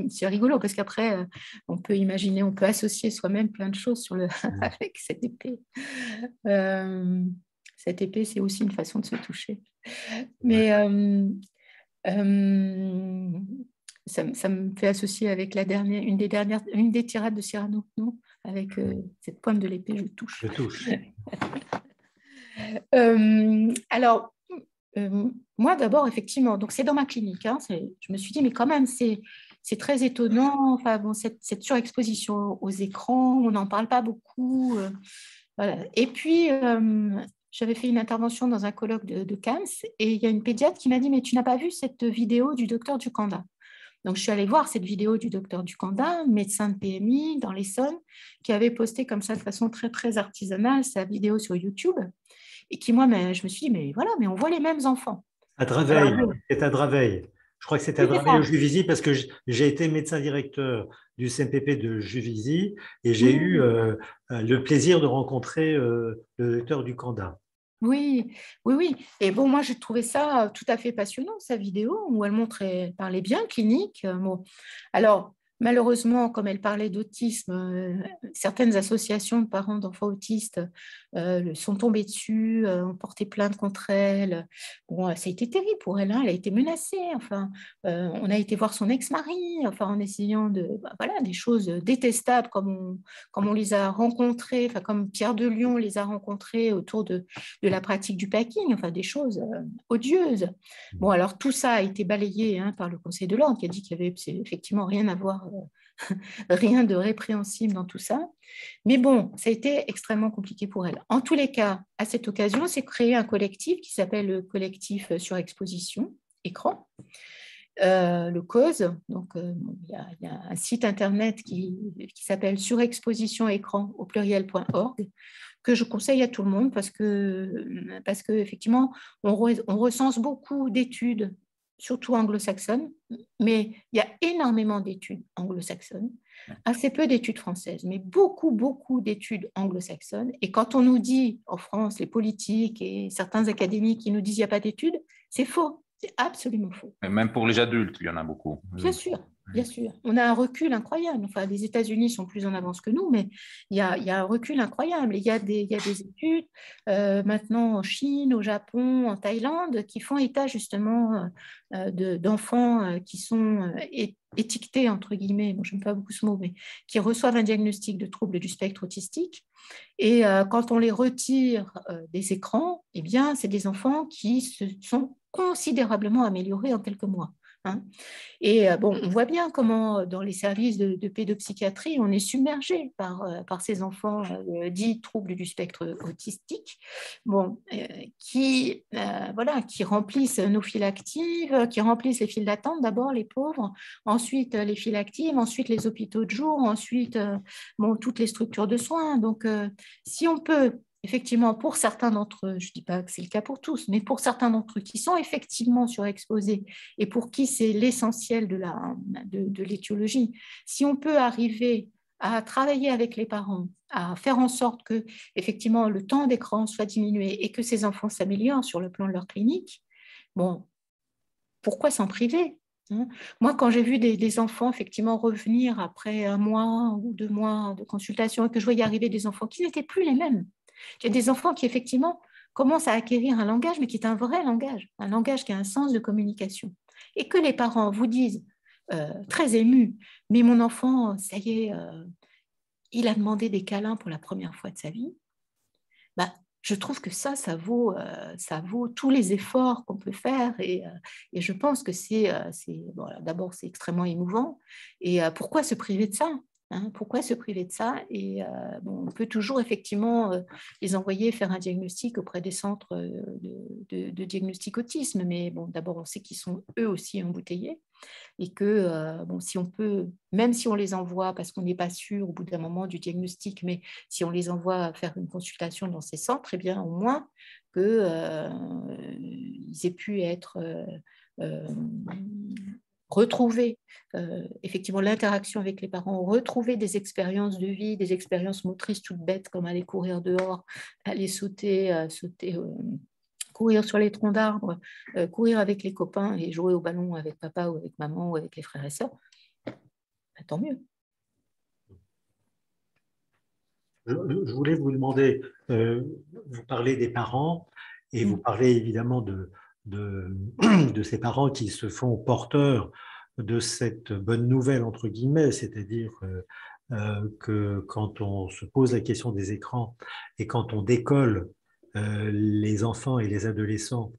C'est rigolo parce qu'après, on peut imaginer, on peut associer soi-même plein de choses avec cette épée. Cette épée, c'est aussi une façon de se toucher. Mais ça me fait associer avec une des tirades de Cyrano, non, avec cette pointe de l'épée, je touche. Je touche. Alors, moi d'abord, effectivement, donc c'est dans ma clinique. Hein, je me suis dit, mais quand même, c'est très étonnant. Enfin, bon, cette surexposition aux écrans, on n'en parle pas beaucoup. Voilà. Et puis, j'avais fait une intervention dans un colloque de Cannes et il y a une pédiatre qui m'a dit, mais tu n'as pas vu cette vidéo du docteur Ducanda? Donc, je suis allée voir cette vidéo du docteur Ducanda, médecin de PMI dans l'Essonne, qui avait posté comme ça de façon très, très artisanale sa vidéo sur YouTube. Et qui, moi, je me suis dit, mais voilà, mais on voit les mêmes enfants. À Draveil, c'est à Draveil. Je crois que c'est à Draveil au Juvisy parce que j'ai été médecin directeur du CMPP de Juvisy et j'ai eu le plaisir de rencontrer le docteur Ducanda. Oui. Et bon, moi, j'ai trouvé ça tout à fait passionnant, sa vidéo, où elle parlait bien clinique. Bon. Alors, Malheureusement, comme elle parlait d'autisme, certaines associations de parents d'enfants autistes sont tombées dessus, ont porté plainte contre elle. Bon, ça a été terrible pour elle, hein, elle a été menacée. Enfin, on a été voir son ex-mari, enfin, en essayant voilà, des choses détestables comme on les a rencontrées, enfin, comme Pierre de Lion les a rencontrées autour de la pratique du packing, enfin, des choses odieuses. Bon, alors tout ça a été balayé, hein, par le Conseil de l'ordre qui a dit qu'il y avait effectivement rien à voir, rien de répréhensible dans tout ça. Mais bon, ça a été extrêmement compliqué pour elle. En tous les cas, à cette occasion, c'est créé un collectif qui s'appelle le collectif Surexposition Écran, le cause. Donc, il y a un site internet qui s'appelle surexpositionécran au pluriel.org que je conseille à tout le monde parce que effectivement, on recense beaucoup d'études, surtout anglo-saxonnes, mais il y a énormément d'études anglo-saxonnes, assez peu d'études françaises, mais beaucoup, beaucoup d'études anglo-saxonnes. Et quand on nous dit, en France, les politiques et certains académiques qui nous disent qu'il n'y a pas d'études, c'est faux, c'est absolument faux. Et même pour les adultes, il y en a beaucoup. Bien sûr. Bien sûr, on a un recul incroyable. Enfin, les États-Unis sont plus en avance que nous, mais il y a un recul incroyable. Il y a des études maintenant en Chine, au Japon, en Thaïlande, qui font état justement d'enfants qui sont étiquetés, entre guillemets, bon, je n'aime pas beaucoup ce mot, mais qui reçoivent un diagnostic de trouble du spectre autistique. Et quand on les retire des écrans, eh bien, c'est des enfants qui se sont considérablement améliorés en quelques mois. Hein. Et bon, on voit bien comment dans les services de pédopsychiatrie, on est submergé par ces enfants dits troubles du spectre autistique, bon, qui remplissent nos files actives, qui remplissent les files d'attente, d'abord les pauvres, ensuite les files actives, ensuite les hôpitaux de jour, ensuite toutes les structures de soins. Donc, si on peut effectivement, pour certains d'entre eux, je ne dis pas que c'est le cas pour tous, mais pour certains d'entre eux qui sont effectivement surexposés et pour qui c'est l'essentiel de l'étiologie, si on peut arriver à travailler avec les parents, à faire en sorte que effectivement le temps d'écran soit diminué et que ces enfants s'améliorent sur le plan de leur clinique, bon, pourquoi s'en priver? Moi, quand j'ai vu des enfants effectivement revenir après 1 mois ou 2 mois de consultation et que je voyais arriver des enfants qui n'étaient plus les mêmes, il y a des enfants qui, effectivement, commencent à acquérir un langage, mais qui est un vrai langage, un langage qui a un sens de communication. Et que les parents vous disent, très émus, mais mon enfant, ça y est, il a demandé des câlins pour la première fois de sa vie, bah, je trouve que ça vaut tous les efforts qu'on peut faire. Et je pense que bon, d'abord, c'est extrêmement émouvant. Et pourquoi se priver de ça? Pourquoi se priver de ça? Et bon, on peut toujours effectivement les envoyer faire un diagnostic auprès des centres de diagnostic autisme, mais bon, d'abord on sait qu'ils sont eux aussi embouteillés et que bon, si on peut, même si on les envoie parce qu'on n'est pas sûr au bout d'un moment du diagnostic, mais si on les envoie faire une consultation dans ces centres, eh bien au moins qu'ils aient pu être retrouver effectivement l'interaction avec les parents, retrouver des expériences de vie, des expériences motrices toutes bêtes comme aller courir dehors, aller sauter, courir sur les troncs d'arbres, courir avec les copains et jouer au ballon avec papa ou avec maman ou avec les frères et sœurs, bah, tant mieux. Je voulais vous demander, vous parlez des parents et vous parlez évidemment de ces parents qui se font porteurs de cette bonne nouvelle, entre guillemets, c'est-à-dire que quand on se pose la question des écrans et quand on décolle les enfants et les adolescents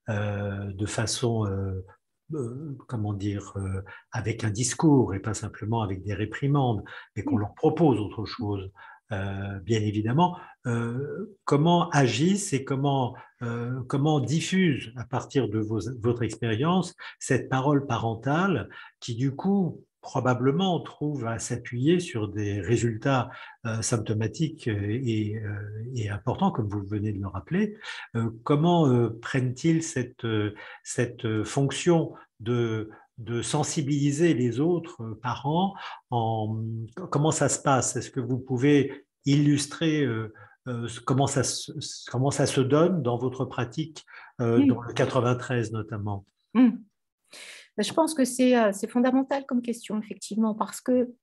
de façon, comment dire, avec un discours et pas simplement avec des réprimandes, mais qu'on leur propose autre chose, bien évidemment, comment agissent et comment diffusent à partir de votre expérience cette parole parentale qui du coup probablement trouve à s'appuyer sur des résultats symptomatiques et importants, comme vous venez de le rappeler. Comment prennent-ils cette fonction de sensibiliser les autres parents comment ça se passe? Est-ce que vous pouvez illustrer comment ça se donne dans votre pratique, dans le 93 notamment? Je pense que c'est fondamental comme question, effectivement, parce que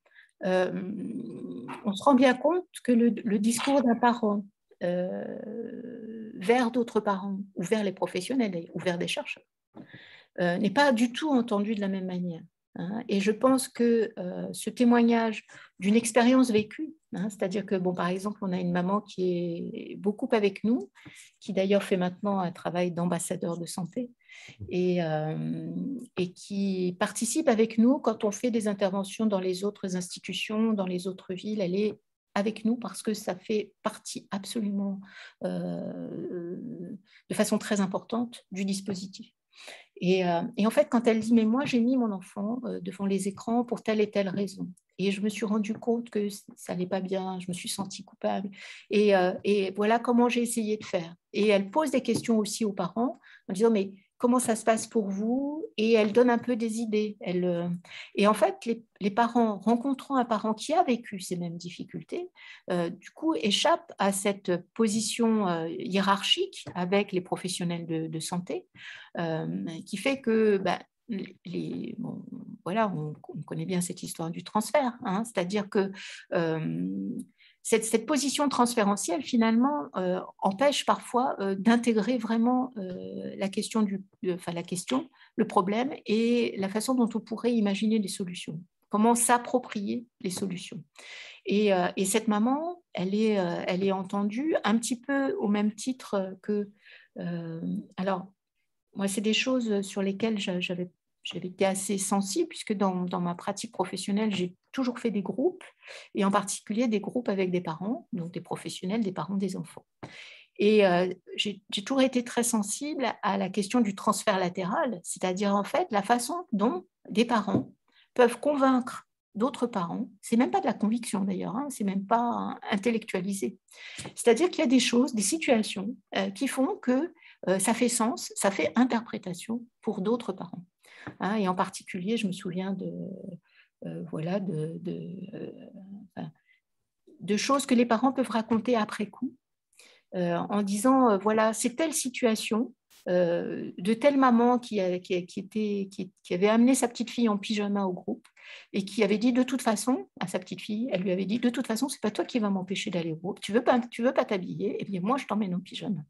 on se rend bien compte que le discours d'un parent vers d'autres parents, ou vers les professionnels, ou vers des chercheurs, n'est pas du tout entendu de la même manière. Hein. Et je pense que ce témoignage d'une expérience vécue, hein, c'est-à-dire que, bon, par exemple, on a une maman qui est beaucoup avec nous, qui d'ailleurs fait maintenant un travail d'ambassadeur de santé, et qui participe avec nous quand on fait des interventions dans les autres institutions, dans les autres villes. Elle est avec nous parce que ça fait partie absolument de façon très importante du dispositif. Et en fait, quand elle dit « mais moi, j'ai mis mon enfant devant les écrans pour telle et telle raison », et je me suis rendu compte que ça n'allait pas bien, je me suis sentie coupable, et voilà comment j'ai essayé de faire. Et elle pose des questions aussi aux parents en disant « mais comment ça se passe pour vous ?» Et elle donne un peu des idées. Et en fait, les parents, rencontrant un parent qui a vécu ces mêmes difficultés, du coup, échappent à cette position hiérarchique avec les professionnels de santé, qui fait que bon, voilà, on connaît bien cette histoire du transfert, hein, c'est-à-dire que cette position transférentielle, finalement, empêche parfois d'intégrer vraiment la question, le problème et la façon dont on pourrait imaginer des solutions. Comment s'approprier les solutions. Et cette maman, elle est entendue un petit peu au même titre que... alors, moi, c'est des choses sur lesquelles j'avais été assez sensible, puisque dans ma pratique professionnelle, j'ai toujours fait des groupes, et en particulier des groupes avec des parents, donc des professionnels, des parents, des enfants. Et j'ai toujours été très sensible à la question du transfert latéral, c'est-à-dire en fait la façon dont des parents peuvent convaincre d'autres parents. C'est même pas de la conviction d'ailleurs, hein, c'est même pas intellectualisé. C'est-à-dire qu'il y a des choses, des situations qui font que ça fait sens, ça fait interprétation pour d'autres parents. Hein, et en particulier, je me souviens de choses que les parents peuvent raconter après coup, en disant, voilà, c'est telle situation de telle maman qui avait amené sa petite fille en pyjama au groupe et qui avait dit de toute façon à sa petite fille, elle lui avait dit de toute façon, c'est pas toi qui vas m'empêcher d'aller au groupe, tu veux pas t'habiller, et bien moi je t'emmène en pyjama.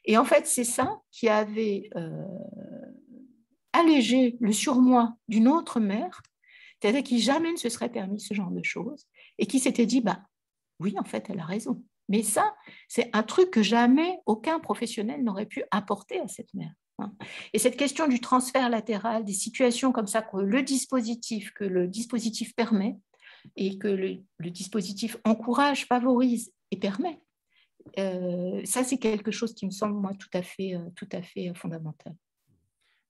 Et en fait, c'est ça qui avait allégé le surmoi d'une autre mère, c'est-à-dire qui jamais ne se serait permis ce genre de choses et qui s'était dit, bah oui, en fait, elle a raison. Mais ça, c'est un truc que jamais aucun professionnel n'aurait pu apporter à cette mère. Et cette question du transfert latéral, des situations comme ça que le dispositif permet et que le dispositif encourage, favorise et permet, ça, c'est quelque chose qui me semble, moi, tout à fait fondamental.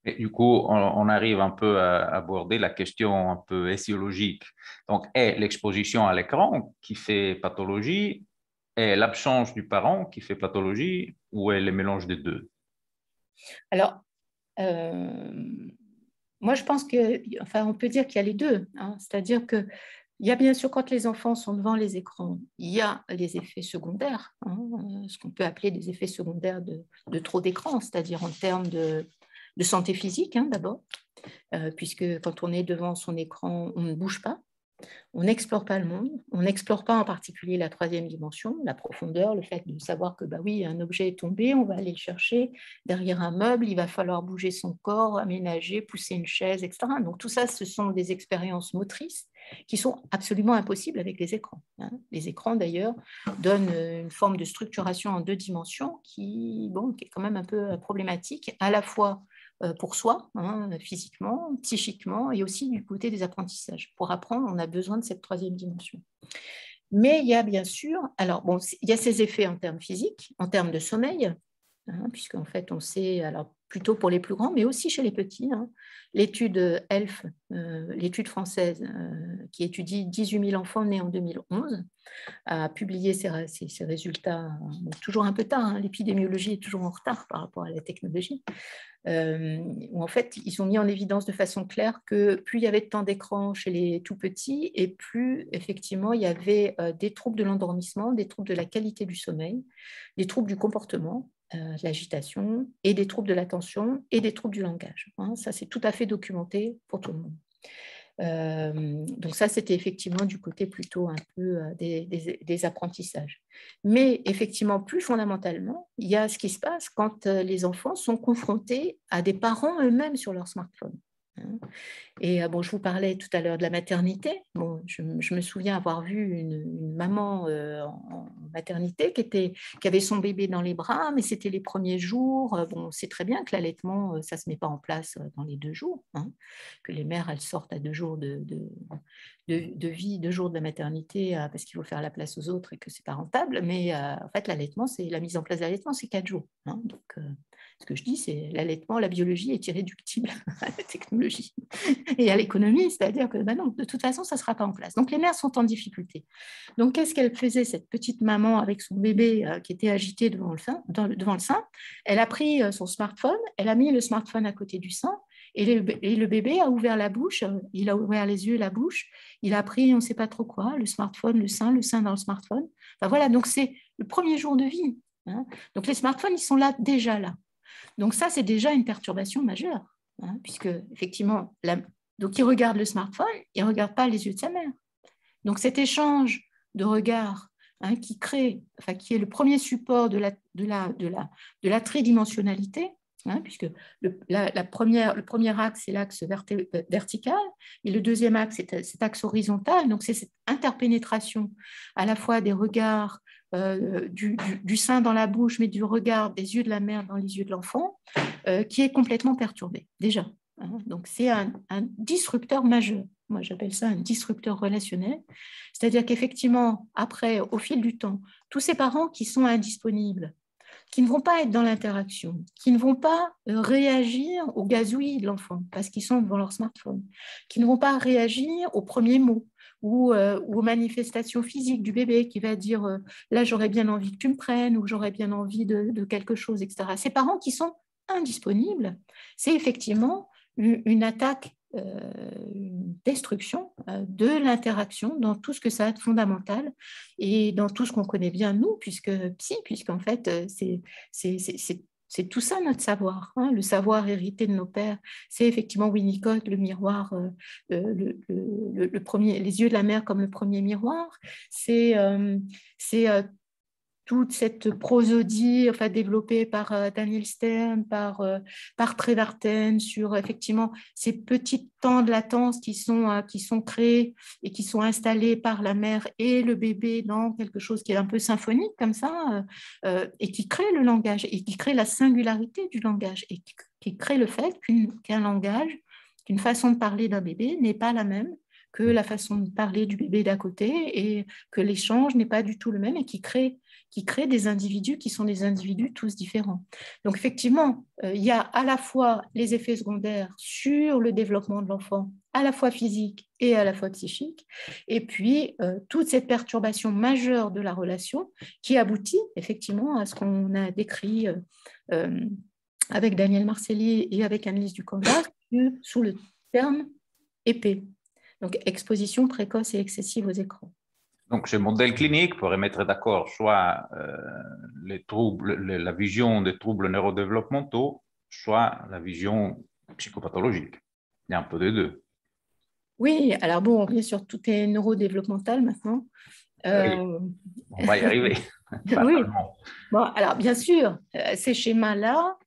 Et du coup, on arrive un peu à aborder la question un peu essiologique. Donc, est l'exposition à l'écran qui fait pathologie, est l'absence du parent qui fait pathologie, ou est le mélange des deux? Alors, moi, je pense on peut dire qu'il y a les deux. Hein, c'est-à-dire que il y a bien sûr, quand les enfants sont devant les écrans, il y a les effets secondaires, hein, ce qu'on peut appeler des effets secondaires de trop d'écran, c'est-à-dire en termes de santé physique, hein, d'abord, puisque quand on est devant son écran, on ne bouge pas, on n'explore pas le monde, on n'explore pas en particulier la troisième dimension, la profondeur, le fait de savoir que, bah oui, un objet est tombé, on va aller le chercher derrière un meuble, il va falloir bouger son corps, aménager, pousser une chaise, etc. Donc tout ça, ce sont des expériences motrices qui sont absolument impossibles avec les écrans. Hein. Les écrans, d'ailleurs, donnent une forme de structuration en deux dimensions qui est quand même un peu problématique, à la fois pour soi, hein, physiquement, psychiquement, et aussi du côté des apprentissages. Pour apprendre, on a besoin de cette troisième dimension. Mais il y a bien sûr, alors bon, il y a ces effets en termes physiques, en termes de sommeil, hein, puisqu'en fait, on sait, alors plutôt pour les plus grands, mais aussi chez les petits, hein, l'étude ELF, l'étude française, qui étudie 18 000 enfants nés en 2011, a publié ses résultats, toujours un peu tard, hein, l'épidémiologie est toujours en retard par rapport à la technologie, où en fait, ils ont mis en évidence de façon claire que plus il y avait de temps d'écran chez les tout petits et plus, effectivement, il y avait des troubles de l'endormissement, des troubles de la qualité du sommeil, des troubles du comportement de l'agitation et des troubles de l'attention et des troubles du langage. Ça, c'est tout à fait documenté pour tout le monde. Donc ça, c'était effectivement du côté plutôt un peu des apprentissages. Mais effectivement, plus fondamentalement, il y a ce qui se passe quand les enfants sont confrontés à des parents eux-mêmes sur leur smartphone. Et bon, je vous parlais tout à l'heure de la maternité. Bon, je me souviens avoir vu une maman en maternité qui avait son bébé dans les bras, mais c'était les premiers jours. Bon, on sait très bien que l'allaitement, ça ne se met pas en place dans les 2 jours, que les mères, elles sortent à 2 jours de vie, 2 jours de la maternité, parce qu'il faut faire la place aux autres et que ce n'est pas rentable. Mais en fait, l'allaitement, la mise en place de l'allaitement, c'est 4 jours. Donc, ce que je dis, c'est l'allaitement, la biologie est irréductible à la technologie et à l'économie, c'est-à-dire que non, de toute façon, ça ne sera pas en place. Donc, les mères sont en difficulté. Donc, qu'est-ce qu'elle faisait, cette petite maman avec son bébé qui était agité devant le sein? Elle a pris son smartphone, elle a mis le smartphone à côté du sein, et le bébé a ouvert la bouche, il a ouvert les yeux et la bouche, il a pris on ne sait pas trop quoi, le smartphone, le sein dans le smartphone. Enfin, voilà, donc c'est le premier jour de vie. Donc, les smartphones, ils sont déjà là. Donc ça, c'est déjà une perturbation majeure, puisque effectivement, donc il regarde le smartphone, il ne regarde pas les yeux de sa mère. Donc cet échange de regards qui est le premier support de la tridimensionnalité, puisque le premier axe, c'est l'axe vertical, et le deuxième axe, c'est cet axe horizontal. Donc c'est cette interpénétration à la fois des regards du sein dans la bouche, mais du regard des yeux de la mère dans les yeux de l'enfant, qui est complètement perturbé, déjà. Donc, c'est un disrupteur majeur. Moi, j'appelle ça un disrupteur relationnel. C'est-à-dire qu'effectivement, après, au fil du temps, tous ces parents qui sont indisponibles, qui ne vont pas être dans l'interaction, qui ne vont pas réagir au gazouillis de l'enfant parce qu'ils sont devant leur smartphone, qui ne vont pas réagir aux premiers mots ou aux manifestations physiques du bébé qui va dire là j'aurais bien envie que tu me prennes ou j'aurais bien envie de quelque chose, etc. Ces parents qui sont indisponibles, c'est effectivement une attaque, une destruction de l'interaction dans tout ce que ça a de fondamental et dans tout ce qu'on connaît bien nous, puisqu'en fait, c'est tout ça notre savoir. Le savoir hérité de nos pères, c'est effectivement Winnicott, le miroir, le premier, les yeux de la mère comme le premier miroir. C'est toute cette prosodie développée par Daniel Stern, par Trevarten, sur effectivement ces petits temps de latence qui sont créés et qui sont installés par la mère et le bébé dans quelque chose qui est un peu symphonique comme ça, et qui crée le langage, et qui crée la singularité du langage, et qui crée le fait qu'un langage, qu'une façon de parler d'un bébé n'est pas la même que la façon de parler du bébé d'à côté, et que l'échange n'est pas du tout le même, et qui crée des individus qui sont des individus tous différents. Donc effectivement, il y a à la fois les effets secondaires sur le développement de l'enfant, à la fois physique et à la fois psychique, et puis toute cette perturbation majeure de la relation qui aboutit effectivement à ce qu'on a décrit avec Daniel Marcelli et avec Annelise Ducangas sous le terme épée. Donc exposition précoce et excessive aux écrans. Donc, ce modèle clinique pourrait mettre d'accord soit la vision des troubles neurodéveloppementaux, soit la vision psychopathologique. Il y a un peu des deux. Oui, alors bon, bien sûr, tout est neurodéveloppemental maintenant. Oui, on va y arriver. Oui. Bon, alors bien sûr, ces schémas-là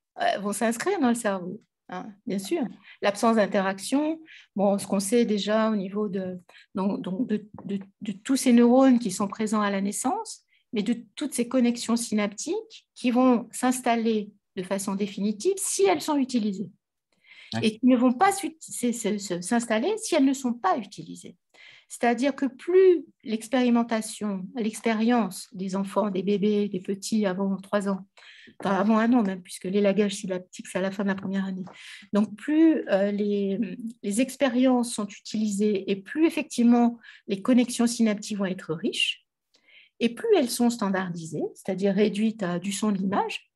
vont s'inscrire dans le cerveau. Bien sûr, l'absence d'interaction, bon, ce qu'on sait déjà au niveau de tous ces neurones qui sont présents à la naissance, mais de toutes ces connexions synaptiques qui vont s'installer de façon définitive si elles sont utilisées, et qui ne vont pas s'installer si elles ne sont pas utilisées. C'est-à-dire que plus l'expérience des enfants, des bébés, des petits avant 3 ans, enfin avant 1 an même, puisque l'élagage synaptique, c'est à la fin de la première année. Donc, plus les expériences sont utilisées et plus effectivement les connexions synaptiques vont être riches, et plus elles sont standardisées, c'est-à-dire réduites à du son, de l'image,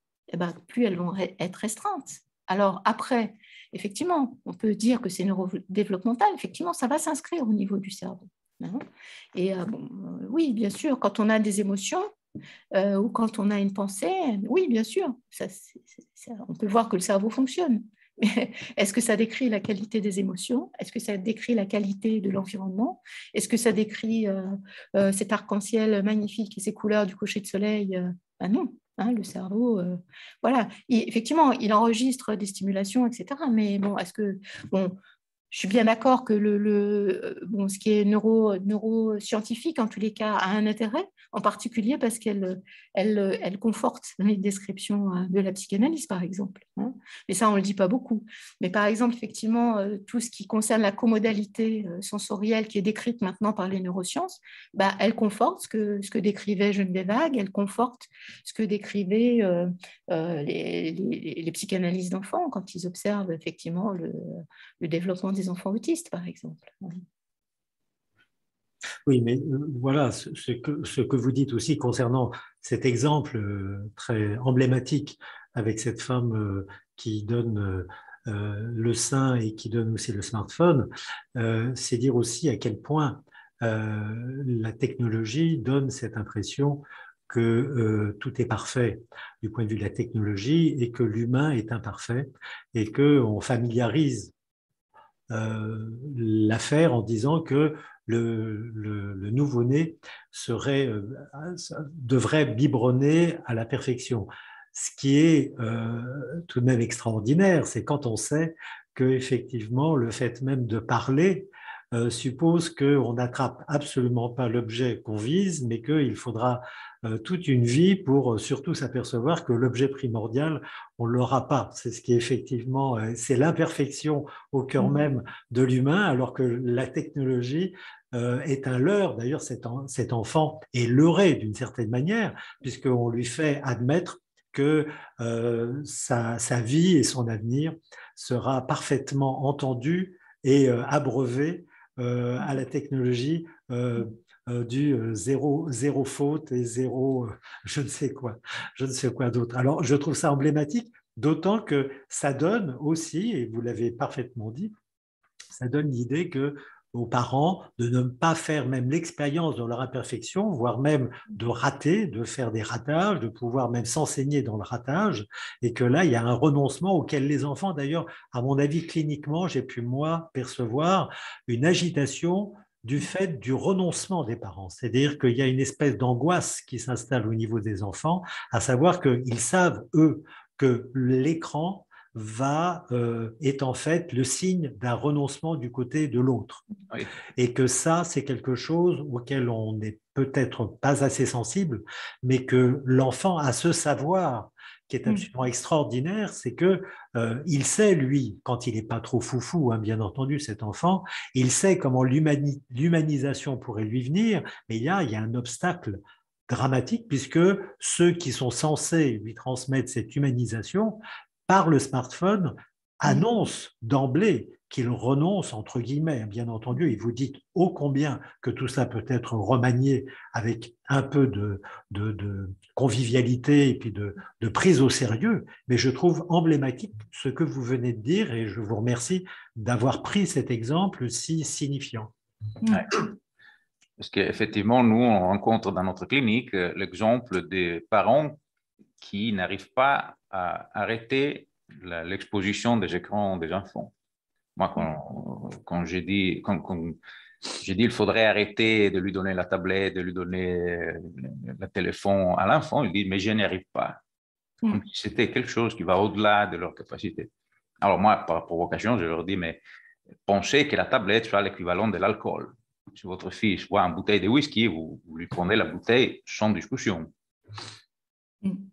plus elles vont être restreintes. Alors après, effectivement, on peut dire que c'est neurodéveloppemental, effectivement, ça va s'inscrire au niveau du cerveau. Et oui, bien sûr, quand on a des émotions, ou quand on a une pensée, oui, bien sûr, on peut voir que le cerveau fonctionne. Mais est-ce que ça décrit la qualité des émotions? Est-ce que ça décrit la qualité de l'environnement? Est-ce que ça décrit cet arc-en-ciel magnifique et ces couleurs du coucher de soleil? Ben non, hein, le cerveau, voilà. Effectivement, il enregistre des stimulations, etc. Mais bon, bon, je suis bien d'accord que bon, ce qui est neuroscientifique, en tous les cas, a un intérêt, en particulier parce elle conforte les descriptions de la psychanalyse, par exemple. Hein. Mais ça, on ne le dit pas beaucoup. Mais par exemple, effectivement, tout ce qui concerne la comodalité sensorielle qui est décrite maintenant par les neurosciences, bah, elle conforte ce que décrivait Geneviève Vague, elle conforte ce que décrivaient les psychanalystes d'enfants quand ils observent effectivement le développement des enfants autistes, par exemple. Oui, mais voilà, ce que vous dites aussi concernant cet exemple très emblématique avec cette femme qui donne le sein et qui donne aussi le smartphone, c'est dire aussi à quel point la technologie donne cette impression que tout est parfait du point de vue de la technologie et que l'humain est imparfait et qu'on familiarise l'affaire en disant que le nouveau-né devrait biberonner à la perfection. Ce qui est tout de même extraordinaire, c'est quand on sait que effectivement le fait même de parler suppose qu'on n'attrape absolument pas l'objet qu'on vise, mais qu'il faudra toute une vie pour surtout s'apercevoir que l'objet primordial, on ne l'aura pas. C'est ce qui est effectivement, c'est l'imperfection au cœur même de l'humain, alors que la technologie est un leurre. D'ailleurs, cet enfant est leurré d'une certaine manière, puisqu'on lui fait admettre que sa vie et son avenir sera parfaitement entendu et abreuvé à la technologie du zéro faute et zéro je ne sais quoi d'autre. Alors, je trouve ça emblématique, d'autant que ça donne aussi, et vous l'avez parfaitement dit, ça donne l'idée que aux parents de ne pas faire même l'expérience de leur imperfection, voire même de rater, de faire des ratages, de pouvoir même s'enseigner dans le ratage, et que là, il y a un renoncement auquel les enfants, d'ailleurs, à mon avis, cliniquement, j'ai pu, moi, percevoir une agitation du fait du renoncement des parents. C'est-à-dire qu'il y a une espèce d'angoisse qui s'installe au niveau des enfants, à savoir qu'ils savent, eux, que l'écran est en fait le signe d'un renoncement du côté de l'autre. Oui. Et que ça, c'est quelque chose auquel on n'est peut-être pas assez sensible, mais que l'enfant a ce savoir qui est absolument extraordinaire, c'est que il sait, lui, quand il n'est pas trop foufou, hein, bien entendu, cet enfant, il sait comment l'humanisation pourrait lui venir, mais il y a un obstacle dramatique, puisque ceux qui sont censés lui transmettre cette humanisation par le smartphone, annonce d'emblée qu'il renonce, entre guillemets, bien entendu, et vous dites ô combien que tout ça peut être remanié avec un peu de convivialité et puis de prise au sérieux, mais je trouve emblématique ce que vous venez de dire et je vous remercie d'avoir pris cet exemple si signifiant. Ouais. Parce qu'effectivement, nous, on rencontre dans notre clinique l'exemple des parents qui n'arrivent pas à arrêter l'exposition des écrans des enfants. Moi, quand j'ai dit il faudrait arrêter de lui donner la tablette, de lui donner le téléphone à l'enfant, il dit mais je n'y arrive pas. Comme si c'était quelque chose qui va au-delà de leur capacité. Alors moi, par provocation, je leur dis mais pensez que la tablette soit l'équivalent de l'alcool. Si votre fils boit une bouteille de whisky, vous lui prenez la bouteille sans discussion.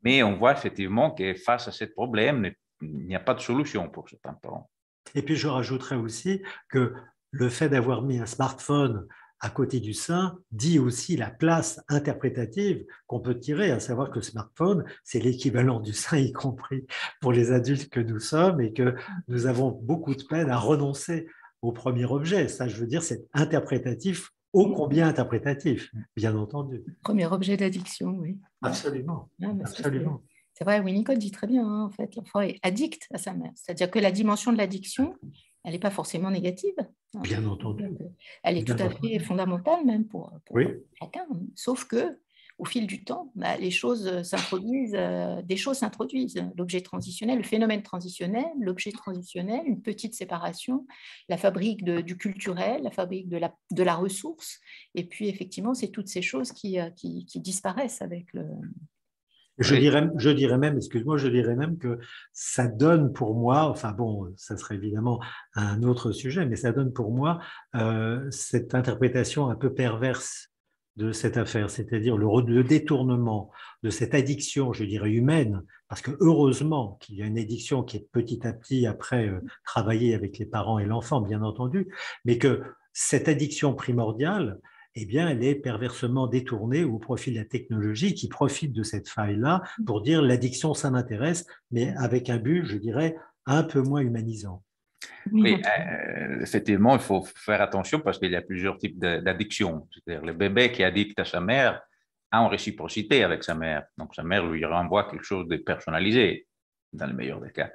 Mais on voit effectivement que face à ce problème, il n'y a pas de solution pour certains parents. Et puis je rajouterais aussi que le fait d'avoir mis un smartphone à côté du sein dit aussi la place interprétative qu'on peut tirer, à savoir que le smartphone, c'est l'équivalent du sein, y compris pour les adultes que nous sommes, et que nous avons beaucoup de peine à renoncer au premier objet. Ça, je veux dire, c'est interprétatif, ô combien interprétatif, bien entendu. Premier objet d'addiction, oui. Absolument. Absolument. C'est vrai, Winnicott dit très bien, hein, en fait, l'enfant est addict à sa mère. C'est-à-dire que la dimension de l'addiction, elle n'est pas forcément négative. Bien entendu. Elle est tout à fait fondamentale même pour chacun. Sauf que au fil du temps, les choses s'introduisent, des choses s'introduisent. L'objet transitionnel, le phénomène transitionnel, l'objet transitionnel, une petite séparation, la fabrique du culturel, la fabrique de la ressource. Et puis, effectivement, c'est toutes ces choses qui disparaissent avec le… Je dirais même, excuse-moi, je dirais même que ça donne pour moi, enfin bon, ça serait évidemment un autre sujet, mais ça donne pour moi cette interprétation un peu perverse de cette affaire, c'est-à-dire le détournement de cette addiction, je dirais humaine, parce que heureusement qu'il y a une addiction qui est petit à petit après travailler avec les parents et l'enfant, bien entendu, mais que cette addiction primordiale, eh bien, elle est perversement détournée au profit de la technologie qui profite de cette faille-là pour dire l'addiction, ça m'intéresse, mais avec un but, je dirais, un peu moins humanisant. Oui, effectivement, il faut faire attention parce qu'il y a plusieurs types d'addictions. C'est-à-dire, le bébé qui est addict à sa mère a en réciprocité avec sa mère. Donc, sa mère lui renvoie quelque chose de personnalisé, dans le meilleur des cas.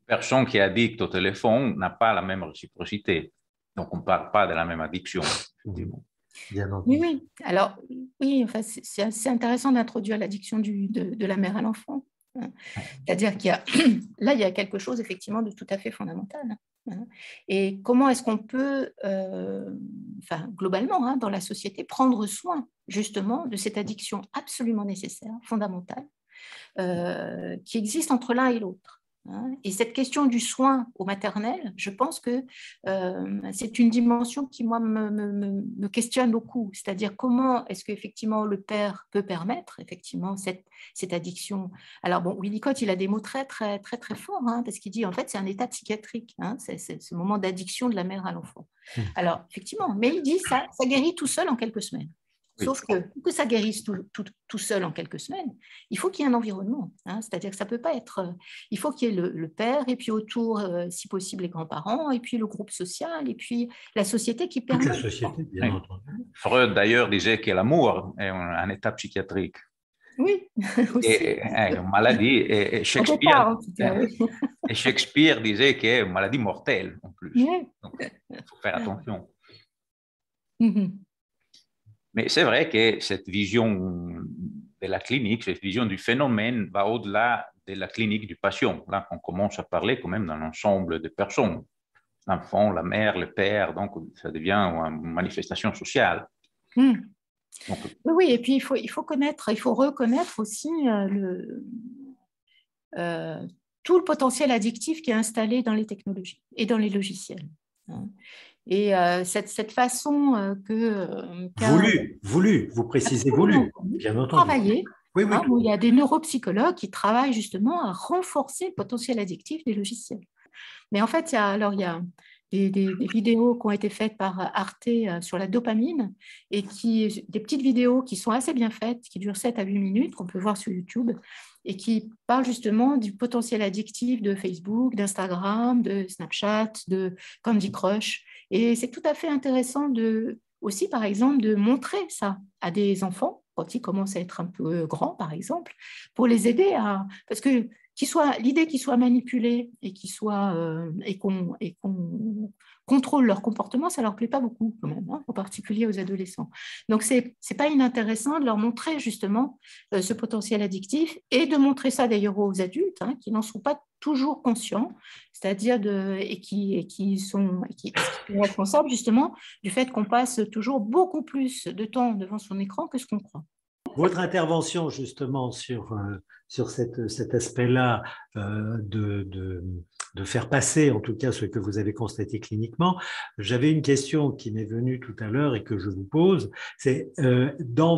Personne qui est addict au téléphone n'a pas la même réciprocité. Donc, on ne parle pas de la même addiction. Oui. Alors, oui, enfin, c'est assez intéressant d'introduire l'addiction de la mère à l'enfant. C'est-à-dire qu'il y a, là, il y a quelque chose, effectivement, de tout à fait fondamental. Et comment est-ce qu'on peut, globalement, dans la société, prendre soin, justement, de cette addiction absolument nécessaire, fondamentale, qui existe entre l'un et l'autre. Et cette question du soin au maternel, je pense que c'est une dimension qui, moi, me questionne beaucoup. C'est-à-dire comment est-ce qu'effectivement le père peut permettre effectivement cette addiction. Alors bon, Winnicott, il a des mots très, très, très, très forts, parce qu'il dit en fait c'est un état psychiatrique, c'est ce moment d'addiction de la mère à l'enfant. Alors effectivement, mais il dit ça guérit tout seul en quelques semaines. Sauf que pour que ça guérisse tout seul en quelques semaines, il faut qu'il y ait un environnement. C'est-à-dire que ça peut pas être… il faut qu'il y ait le père, et puis autour, si possible, les grands-parents, et puis le groupe social, et puis la société qui permet… Toute la société, bien entendu. Freud, d'ailleurs, disait que l'amour est un état psychiatrique. Oui, aussi. Et une maladie. Et Shakespeare disait que c'est une maladie mortelle, en plus. Oui. Donc, il faut faire attention. Mm-hmm. Mais c'est vrai que cette vision de la clinique, cette vision du phénomène va au-delà de la clinique du patient. Là, on commence à parler quand même d'un ensemble de personnes. L'enfant, la mère, le père, donc ça devient une manifestation sociale. Donc, oui, et puis il faut reconnaître aussi tout le potentiel addictif qui est installé dans les technologies et dans les logiciels. Et cette façon voulu, vous précisez voulu, bien entendu. Travailler, où il y a des neuropsychologues qui travaillent justement à renforcer le potentiel addictif des logiciels. Mais en fait, il y a des vidéos qui ont été faites par Arte sur la dopamine, et des petites vidéos qui sont assez bien faites, qui durent 7 à 8 minutes, qu'on peut voir sur YouTube, et qui parlent justement du potentiel addictif de Facebook, d'Instagram, de Snapchat, de Candy Crush. Et c'est tout à fait intéressant aussi, par exemple, de montrer ça à des enfants quand ils commencent à être un peu grands, par exemple, pour les aider à… Parce que l'idée qu'ils soient manipulés et qu'on contrôle leur comportement, ça ne leur plaît pas beaucoup, quand même, en particulier aux adolescents. Donc, ce n'est pas inintéressant de leur montrer justement ce potentiel addictif, et de montrer ça d'ailleurs aux adultes qui n'en sont pas toujours conscients, c'est-à-dire qui sont responsables justement du fait qu'on passe toujours beaucoup plus de temps devant son écran que ce qu'on croit. Votre intervention justement sur cet aspect-là de faire passer en tout cas ce que vous avez constaté cliniquement, j'avais une question qui m'est venue tout à l'heure et que je vous pose, c'est dans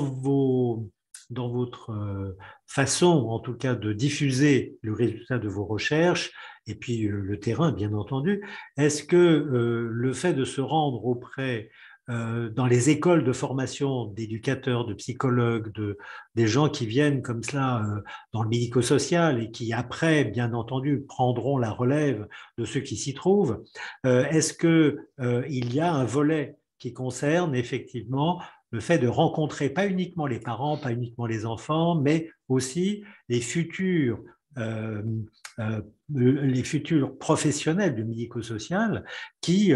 votre façon en tout cas de diffuser le résultat de vos recherches et puis le terrain bien entendu, est-ce que le fait de se rendre auprès dans les écoles de formation d'éducateurs, de psychologues, des gens qui viennent comme cela dans le médico-social et qui après, bien entendu, prendront la relève de ceux qui s'y trouvent, est-ce qu'il y a un volet qui concerne effectivement le fait de rencontrer pas uniquement les parents, pas uniquement les enfants, mais aussi les futurs les futurs professionnels du médico-social qui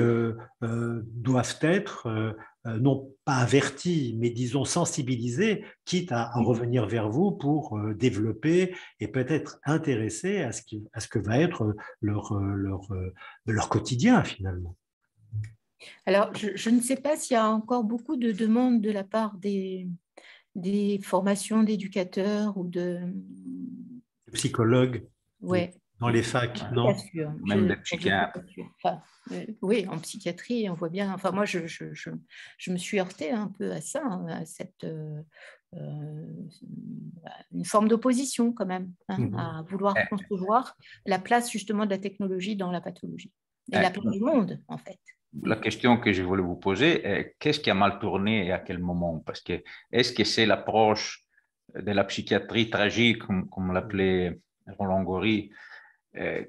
doivent être non pas avertis, mais disons sensibilisés, quitte à revenir vers vous pour développer et peut-être intéresser à ce que va être leur quotidien finalement. Alors, je ne sais pas s'il y a encore beaucoup de demandes de la part des formations d'éducateurs ou de Psychologues ouais. dans les facs, Pas non? sûr. Même des Je suis psychiatres. pas sûre. Enfin, oui, en psychiatrie, on voit bien. Enfin, moi, je me suis heurtée un peu à ça, hein, à cette une forme d'opposition quand même, hein, à vouloir concevoir la place justement de la technologie dans la pathologie et la place du monde, en fait. La question que je voulais vous poser est qu'est-ce qui a mal tourné et à quel moment? Parce que est-ce que c'est l'approche de la psychiatrie tragique, comme l'appelait Roland Gori,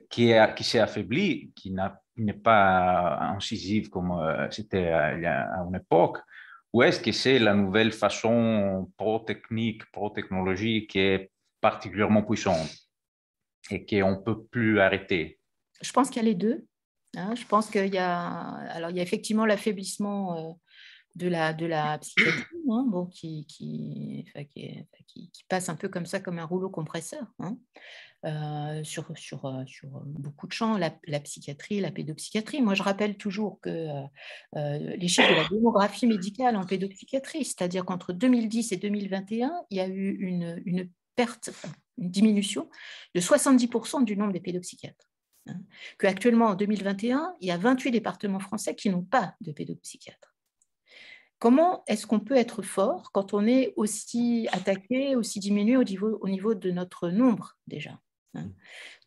qui s'est affaiblie, qui n'est pas incisive comme c'était il y a à une époque, ou est-ce que c'est la nouvelle façon pro-technique, pro-technologie qui est particulièrement puissante et qu'on ne peut plus arrêter? Je pense qu'il y a les deux. Hein. Je pense qu'il y a, alors, il y a effectivement l'affaiblissement de la psychiatrie, hein, bon, qui passe un peu comme ça, comme un rouleau compresseur, hein, sur beaucoup de champs, la psychiatrie, la pédopsychiatrie. Moi, je rappelle toujours que les chiffres de la démographie médicale en pédopsychiatrie, c'est-à-dire qu'entre 2010 et 2021, il y a eu une perte, une diminution de 70% du nombre des pédopsychiatres. Hein. Qu'actuellement, en 2021, il y a 28 départements français qui n'ont pas de pédopsychiatre. Comment est-ce qu'on peut être fort quand on est aussi attaqué, aussi diminué au niveau de notre nombre déjà, hein?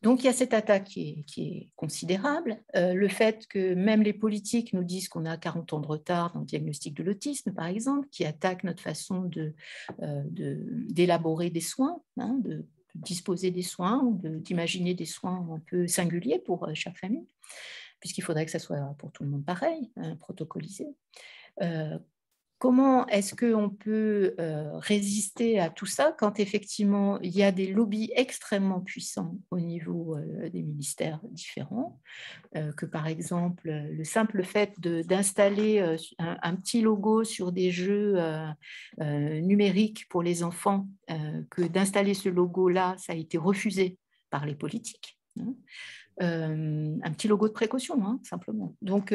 Donc, il y a cette attaque qui est considérable. Le fait que même les politiques nous disent qu'on a 40 ans de retard dans le diagnostic de l'autisme, par exemple, qui attaque notre façon d'élaborer des soins, hein, de disposer des soins ou d'imaginer des soins un peu singuliers pour chaque famille, puisqu'il faudrait que ça soit pour tout le monde pareil, hein, protocolisé. Comment est-ce qu'on peut résister à tout ça quand effectivement il y a des lobbies extrêmement puissants au niveau des ministères différents, que par exemple le simple fait d'installer un petit logo sur des jeux numériques pour les enfants, que d'installer ce logo-là, ça a été refusé par les politiques, hein. Un petit logo de précaution, hein, simplement. Donc,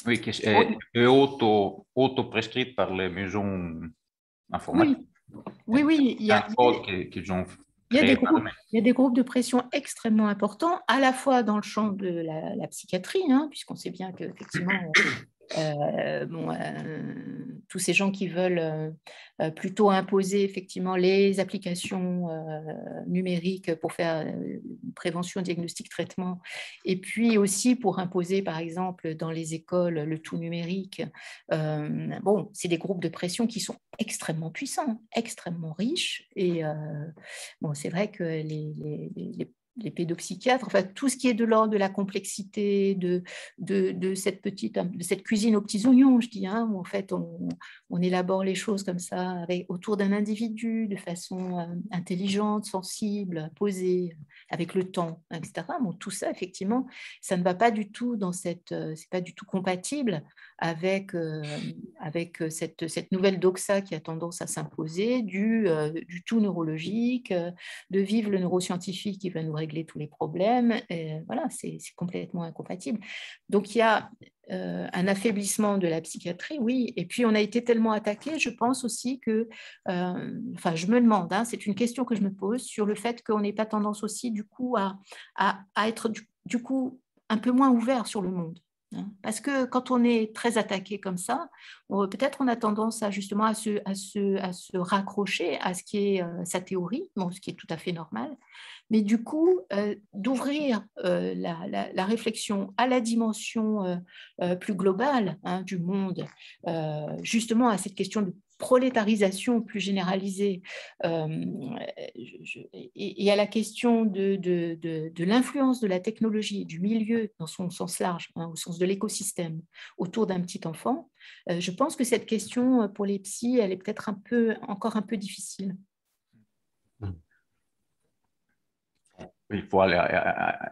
Oui, qui est auto-prescrite par les maisons informatiques. Oui, Il y a un code qu'ils ont créé par eux-mêmes. il y a des groupes de pression extrêmement importants, à la fois dans le champ de la psychiatrie, hein, puisqu'on sait bien qu'effectivement, tous ces gens qui veulent plutôt imposer effectivement les applications numériques pour faire prévention, diagnostic, traitement, et puis aussi pour imposer par exemple dans les écoles le tout numérique. Bon, c'est des groupes de pression qui sont extrêmement puissants, extrêmement riches, et bon, c'est vrai que les pédopsychiatres, enfin tout ce qui est de l'ordre de la complexité, de cette cuisine aux petits oignons, je dis, hein, où en fait on élabore les choses comme ça autour d'un individu de façon intelligente, sensible, posée, avec le temps, etc. Bon, tout ça, effectivement, ça ne va pas du tout c'est pas du tout compatible avec cette nouvelle doxa qui a tendance à s'imposer du tout neurologique, de vivre le neuroscientifique qui va nous régler tous les problèmes. Et voilà, c'est complètement incompatible. Donc, il y a un affaiblissement de la psychiatrie, oui, et puis on a été tellement attaqué, je pense aussi que, enfin, je me demande, hein, c'est une question que je me pose sur le fait qu'on n'ait pas tendance aussi, du coup, à être, du coup, un peu moins ouvert sur le monde. Parce que quand on est très attaqué comme ça, peut-être on a tendance justement à se raccrocher à ce qui est sa théorie, bon, ce qui est tout à fait normal, mais du coup, d'ouvrir la réflexion à la dimension plus globale, hein, du monde, justement à cette question de prolétarisation plus généralisée, et à la question de l'influence de la technologie, du milieu dans son sens large, hein, au sens de l'écosystème, autour d'un petit enfant, je pense que cette question, pour les psys, elle est peut-être encore un peu difficile. il faut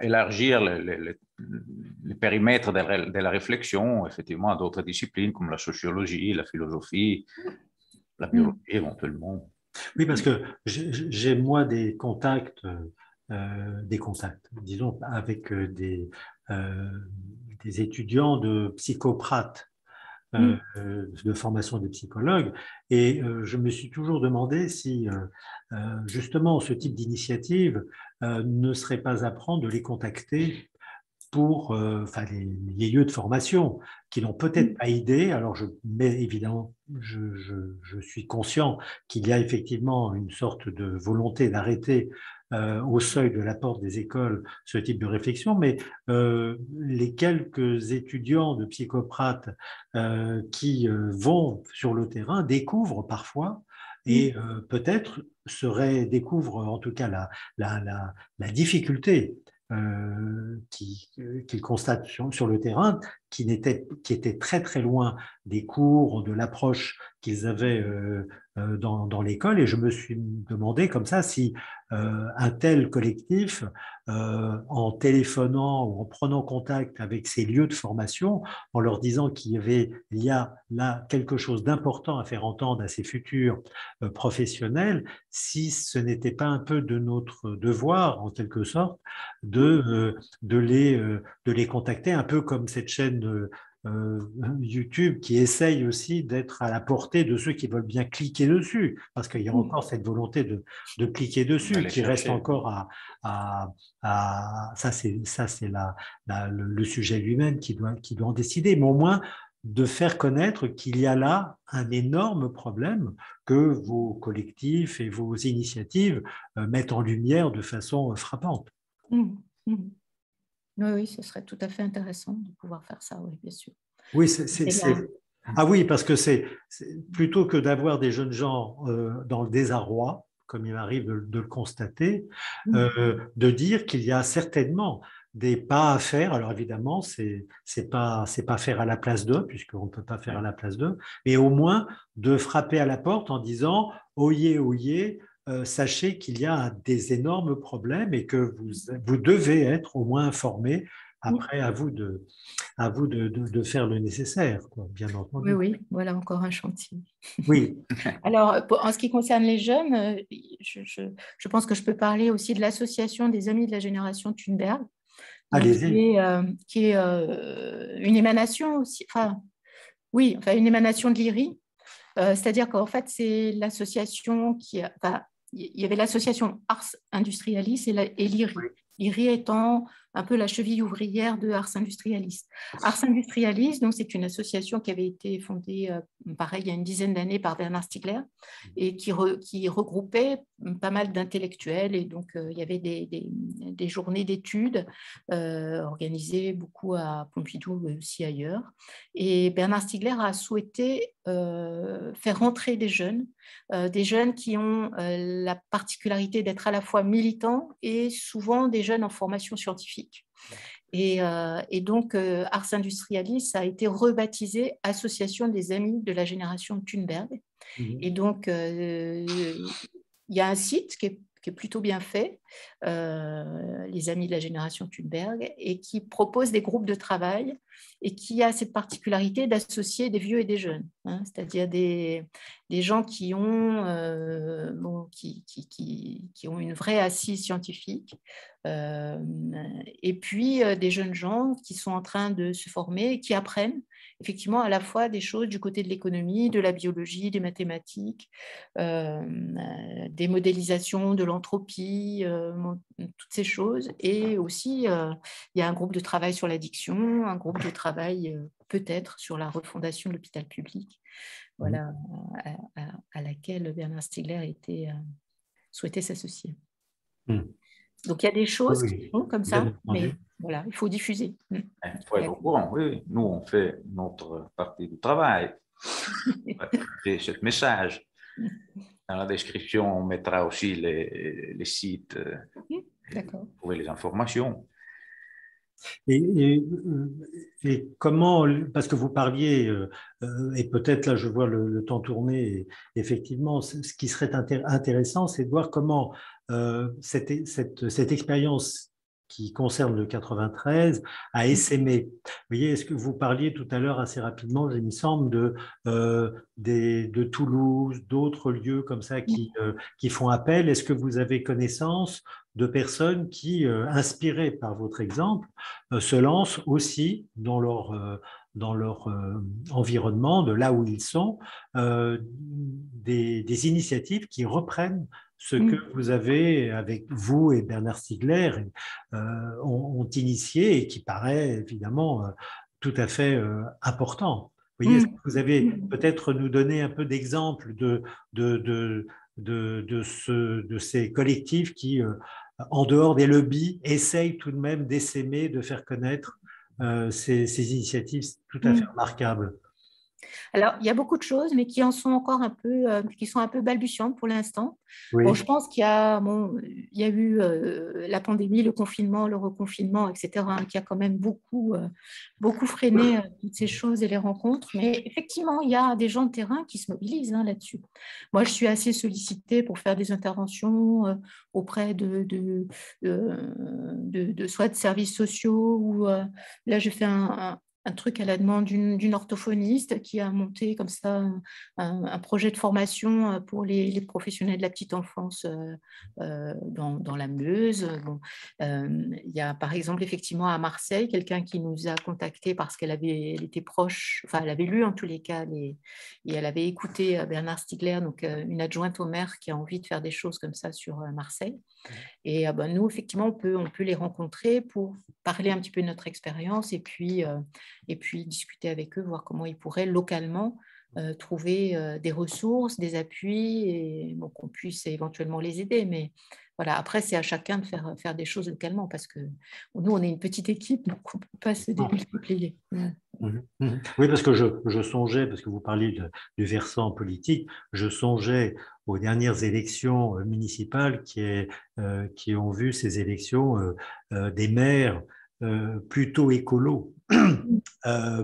élargir le périmètre de la réflexion, effectivement, à d'autres disciplines comme la sociologie, la philosophie, la biologie éventuellement. Oui, parce que j'ai moi des contacts, disons, avec des étudiants de psychoprates, de formation de psychologue, et je me suis toujours demandé si justement ce type d'initiative ne serait pas à prendre de les contacter pour les lieux de formation qui n'ont peut-être pas idée. Alors, mais évidemment, je suis conscient qu'il y a effectivement une sorte de volonté d'arrêter au seuil de la porte des écoles ce type de réflexion, mais les quelques étudiants de psychoprates qui vont sur le terrain découvrent parfois et peut-être découvrent en tout cas la difficulté qu'ils constatent sur le terrain, qui était très très loin des cours, de l'approche qu'ils avaient dans l'école. Et je me suis demandé comme ça si un tel collectif, en téléphonant ou en prenant contact avec ces lieux de formation, en leur disant il y a là quelque chose d'important à faire entendre à ces futurs professionnels, si ce n'était pas un peu de notre devoir, en quelque sorte, de les contacter, un peu comme cette chaîne YouTube qui essaye aussi d'être à la portée de ceux qui veulent bien cliquer dessus, parce qu'il y a encore cette volonté de cliquer dessus qui reste encore ça c'est le sujet lui-même qui doit en décider, mais au moins de faire connaître qu'il y a là un énorme problème que vos collectifs et vos initiatives mettent en lumière de façon frappante. Oui, ce serait tout à fait intéressant de pouvoir faire ça, oui, bien sûr. Oui, ah oui, parce que c'est plutôt que d'avoir des jeunes gens dans le désarroi, comme il m'arrive de le constater, de dire qu'il y a certainement des pas à faire. Alors évidemment, c'est pas faire à la place d'eux, puisqu'on ne peut pas faire à la place d'eux, mais au moins de frapper à la porte en disant « Oyez, oyez ». Sachez qu'il y a des énormes problèmes et que vous devez être au moins informés. Après, à vous de faire le nécessaire, quoi, bien entendu. Oui, voilà encore un chantier. Oui. Alors, en ce qui concerne les jeunes, je pense que je peux parler aussi de l'association des Amis de la génération Thunberg, qui est une émanation aussi, une émanation de l'IRI. C'est-à-dire qu'en fait, c'est l'association il y avait l'association Ars Industrialis et l'IRI. l'IRI étant un peu la cheville ouvrière de Ars Industrialis. Ars Industrialis, donc, c'est une association qui avait été fondée, pareil, il y a une dizaine d'années par Bernard Stiegler et qui regroupait pas mal d'intellectuels. Et donc, il y avait des journées d'études organisées beaucoup à Pompidou, mais aussi ailleurs. Et Bernard Stiegler a souhaité faire rentrer des jeunes qui ont la particularité d'être à la fois militants et souvent des jeunes en formation scientifique. Et donc, Ars Industrialis a été rebaptisé Association des Amis de la génération Thunberg. Et donc, il y a un site qui est plutôt bien fait, les Amis de la génération Thunberg, et qui propose des groupes de travail et qui a cette particularité d'associer des vieux et des jeunes, c'est-à-dire des gens qui ont, qui ont une vraie assise scientifique, et puis des jeunes gens qui sont en train de se former et qui apprennent effectivement à la fois des choses du côté de l'économie, de la biologie, des mathématiques, des modélisations, de l'entropie, toutes ces choses. Et aussi, il y a un groupe de travail sur l'addiction, un groupe de travail peut-être sur la refondation de l'hôpital public, voilà, à laquelle Bernard Stiegler souhaitait s'associer. Donc, il y a des choses qui sont comme ça, mais voilà, il faut diffuser. Il faut être au courant, oui. Nous, on fait notre partie du travail. C'est ce message. Dans la description, on mettra aussi les sites pour trouver les informations. Et comment, parce que vous parliez, et peut-être là je vois le temps tourner, et effectivement, ce qui serait intéressant, c'est de voir comment cette expérience qui concerne le 93 à essaimé. Vous voyez, est-ce que vous parliez tout à l'heure assez rapidement, il me semble, de Toulouse, d'autres lieux comme ça qui font appel. Est-ce que vous avez connaissance de personnes qui, inspirées par votre exemple, se lancent aussi dans leur environnement, de là où ils sont, des initiatives qui reprennent ce que vous avez, avec vous et Bernard Stiegler, ont initié et qui paraît évidemment tout à fait important. Vous voyez, est-ce que vous avez peut-être nous donner un peu d'exemples de ces collectifs qui, en dehors des lobbies, essayent tout de même d'essaimer, de faire connaître ces initiatives tout à fait remarquables? Alors, il y a beaucoup de choses, mais qui en sont encore un peu, qui sont un peu balbutiantes pour l'instant. Oui. Bon, je pense qu'il y a, il y a eu la pandémie, le confinement, le reconfinement, etc., hein, qui a quand même beaucoup, beaucoup freiné toutes ces choses et les rencontres. Mais effectivement, il y a des gens de terrain qui se mobilisent hein, là-dessus. Moi, je suis assez sollicitée pour faire des interventions auprès soit de services sociaux ou là, je fais un truc à la demande d'une orthophoniste qui a monté comme ça un projet de formation pour les professionnels de la petite enfance dans la Meuse. Bon, il y a par exemple effectivement à Marseille quelqu'un qui nous a contacté parce elle était proche, enfin elle avait lu en tous les cas et elle avait écouté Bernard Stiegler, donc une adjointe au maire qui a envie de faire des choses comme ça sur Marseille. Et nous, effectivement, on peut les rencontrer pour parler un petit peu de notre expérience et puis discuter avec eux, voir comment ils pourraient localement trouver des ressources, des appuis, et bon, qu'on puisse éventuellement les aider. Mais voilà, après, c'est à chacun de faire des choses localement parce que nous, on est une petite équipe, donc on ne peut pas se démultiplier. Oui, parce que je songeais, parce que vous parliez du versant politique, je songeais aux dernières élections municipales qui ont vu ces élections des maires plutôt écolos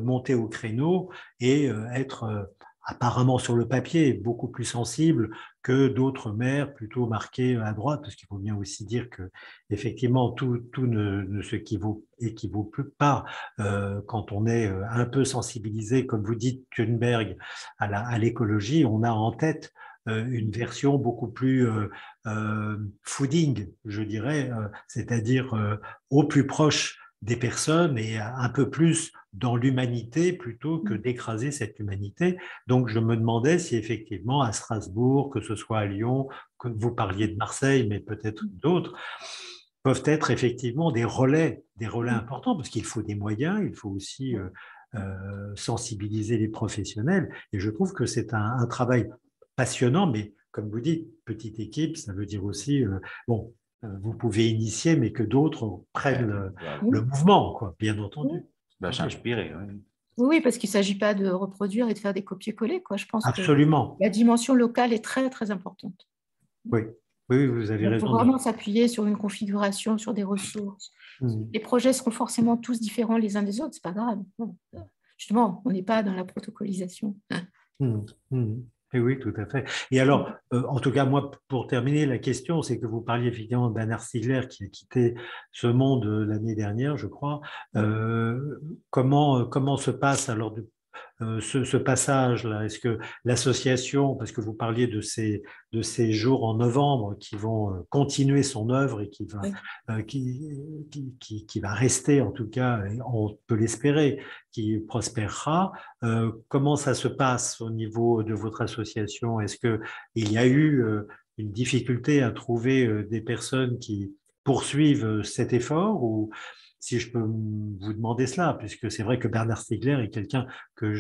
monter au créneau et être apparemment sur le papier beaucoup plus sensibles que d'autres maires plutôt marqués à droite, parce qu'il faut bien aussi dire que effectivement tout ne s'équivaut plus pas quand on est un peu sensibilisé, comme vous dites, Thunberg, à l'écologie, on a en tête une version beaucoup plus fooding, je dirais, c'est-à-dire au plus proche des personnes et un peu plus dans l'humanité plutôt que d'écraser cette humanité. Donc, je me demandais si effectivement à Strasbourg, que ce soit à Lyon, que vous parliez de Marseille, mais peut-être d'autres, peuvent être effectivement des relais importants, parce qu'il faut des moyens, il faut aussi sensibiliser les professionnels. Et je trouve que c'est un travail passionnant, mais comme vous dites, petite équipe, ça veut dire aussi, bon, vous pouvez initier, mais que d'autres prennent le mouvement, quoi, bien entendu. S'inspirer, oui. Oui, parce qu'il ne s'agit pas de reproduire et de faire des copier-coller, quoi. Je pense Absolument. que la dimension locale est très, très importante. Oui, oui, vous avez raison. Il faut vraiment s'appuyer sur une configuration, sur des ressources. Les projets seront forcément tous différents les uns des autres, ce n'est pas grave. Justement, on n'est pas dans la protocolisation. Et oui, tout à fait. Et alors, en tout cas, moi, pour terminer, la question, c'est que vous parliez effectivement de Bernard Stiegler qui a quitté ce monde l'année dernière, je crois. Comment se passe alors ce passage-là? Est-ce que l'association, parce que vous parliez de ces jours en novembre qui vont continuer son œuvre et qui va rester, en tout cas, on peut l'espérer, qui prospérera, comment ça se passe au niveau de votre association? Est-ce qu'il y a eu une difficulté à trouver des personnes qui poursuivent cet effort, ou si je peux vous demander cela, puisque c'est vrai que Bernard Stiegler est quelqu'un que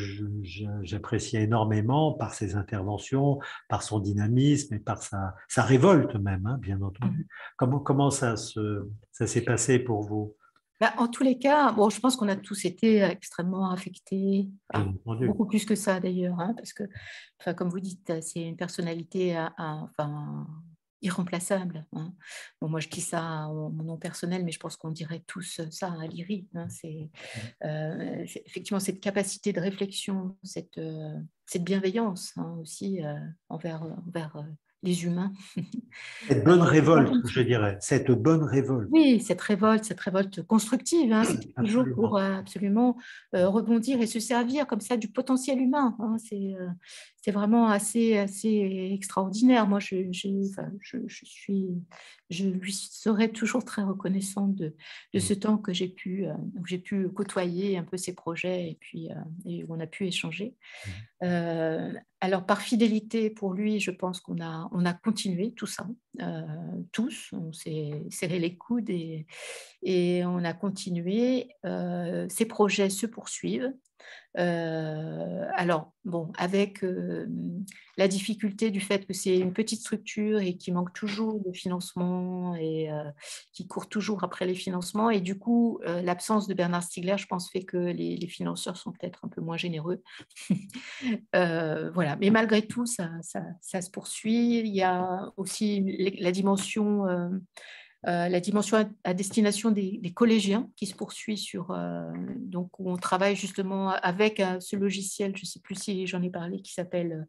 j'apprécie énormément par ses interventions, par son dynamisme et par sa révolte même, hein, bien entendu. Comment ça s'est passé pour vous? En tous les cas, bon, je pense qu'on a tous été extrêmement affectés, beaucoup plus que ça d'ailleurs, hein, parce que, comme vous dites, c'est une personnalité irremplaçable. Hein. Bon, moi, je dis ça en mon nom personnel, mais je pense qu'on dirait tous ça à l'IRI. Hein. C'est effectivement cette capacité de réflexion, cette bienveillance hein, aussi envers les humains. Cette bonne révolte, je dirais, cette bonne révolte. Oui, cette révolte constructive, hein, c'est toujours pour absolument rebondir et se servir comme ça du potentiel humain. Hein, c'est vraiment assez extraordinaire. Moi, je lui serai toujours très reconnaissante de ce temps que j'ai pu côtoyer un peu ses projets et puis et où on a pu échanger. Alors, par fidélité pour lui, je pense qu'on a continué tout ça, tous. On s'est serré les coudes et on a continué. Ces projets se poursuivent. Alors, bon, avec la difficulté du fait que c'est une petite structure et qui manque toujours de financement et qui court toujours après les financements. Et du coup, l'absence de Bernard Stiegler, je pense, fait que les financeurs sont peut-être un peu moins généreux. Voilà. Mais malgré tout, ça se poursuit. Il y a aussi la dimension à destination des collégiens qui se poursuit donc où on travaille justement avec ce logiciel, je ne sais plus si j'en ai parlé, qui s'appelle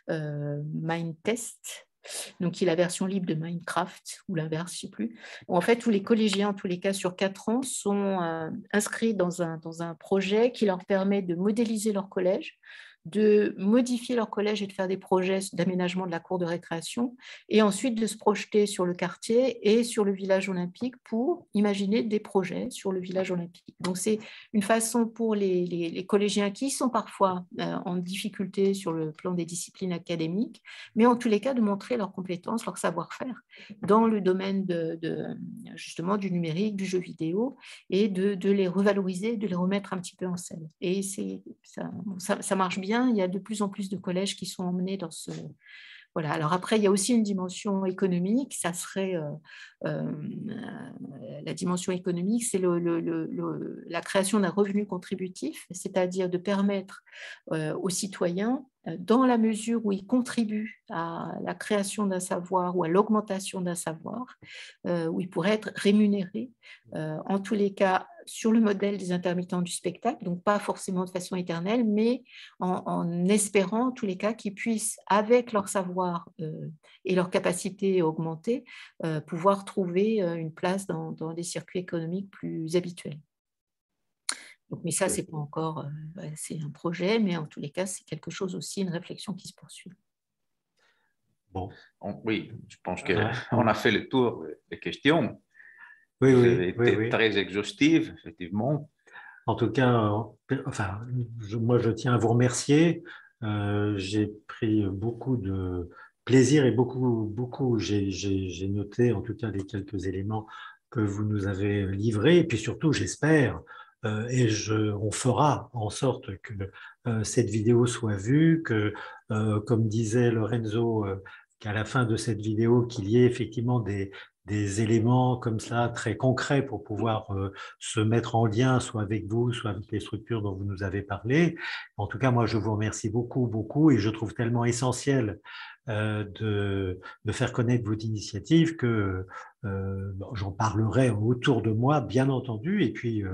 Mindtest. Donc, qui est la version libre de Minecraft ou l'inverse, je ne sais plus. Où, en fait, tous les collégiens, en tous les cas, sur 4 ans, sont inscrits dans un projet qui leur permet de modéliser leur collège, de modifier leur collège et de faire des projets d'aménagement de la cour de récréation et ensuite de se projeter sur le quartier et sur le village olympique pour imaginer des projets sur le village olympique. Donc, c'est une façon pour les collégiens qui sont parfois en difficulté sur le plan des disciplines académiques, mais en tous les cas de montrer leurs compétences, leur savoir-faire dans le domaine justement du numérique, du jeu vidéo et de les revaloriser, de les remettre un petit peu en scène. Et ça marche bien. Il y a de plus en plus de collèges qui sont emmenés dans ce... Voilà. Alors après, il y a aussi une dimension économique. Ça serait la dimension économique, c'est la création d'un revenu contributif, c'est-à-dire de permettre aux citoyens, dans la mesure où ils contribuent à la création d'un savoir ou à l'augmentation d'un savoir, où ils pourraient être rémunérés, en tous les cas sur le modèle des intermittents du spectacle, donc pas forcément de façon éternelle, mais en espérant en tous les cas qu'ils puissent, avec leur savoir et leur capacité augmentée, pouvoir trouver une place dans des circuits économiques plus habituels. Donc, mais ça, c'est pas encore, c'est un projet, mais en tous les cas, c'est quelque chose aussi, une réflexion qui se poursuit. Bon, oui, je pense qu'on a fait le tour des questions. Oui, Vous avez été très exhaustive, effectivement. En tout cas, enfin, moi, je tiens à vous remercier. J'ai pris beaucoup de plaisir et beaucoup, j'ai noté en tout cas les quelques éléments que vous nous avez livrés. Et puis surtout, j'espère, on fera en sorte que cette vidéo soit vue, que, comme disait Lorenzo, qu'à la fin de cette vidéo, qu'il y ait effectivement des éléments comme ça très concrets pour pouvoir se mettre en lien soit avec vous, soit avec les structures dont vous nous avez parlé. En tout cas, moi, je vous remercie beaucoup et je trouve tellement essentiel de faire connaître votre initiative que j'en parlerai autour de moi, bien entendu, et puis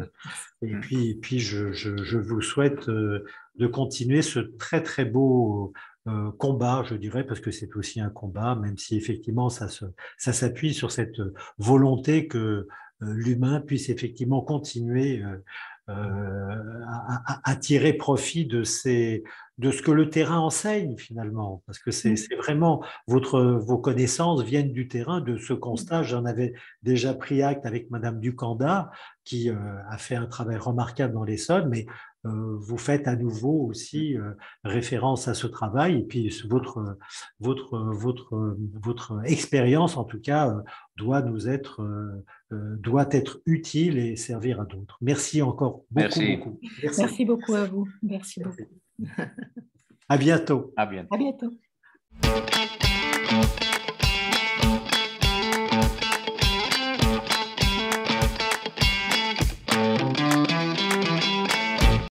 je vous souhaite de continuer ce très beau combat, je dirais, parce que c'est aussi un combat, même si effectivement ça s'appuie sur cette volonté que l'humain puisse effectivement continuer à tirer profit de ce que le terrain enseigne finalement, parce que c'est vraiment vos connaissances viennent du terrain, de ce constat. J'en avais déjà pris acte avec Madame Ducanda, qui a fait un travail remarquable dans l'Essonne, mais vous faites à nouveau aussi référence à ce travail, et puis votre expérience en tout cas doit être utile et servir à d'autres. Merci encore beaucoup. Merci beaucoup à vous. Merci beaucoup. À bientôt. À bientôt. À bientôt.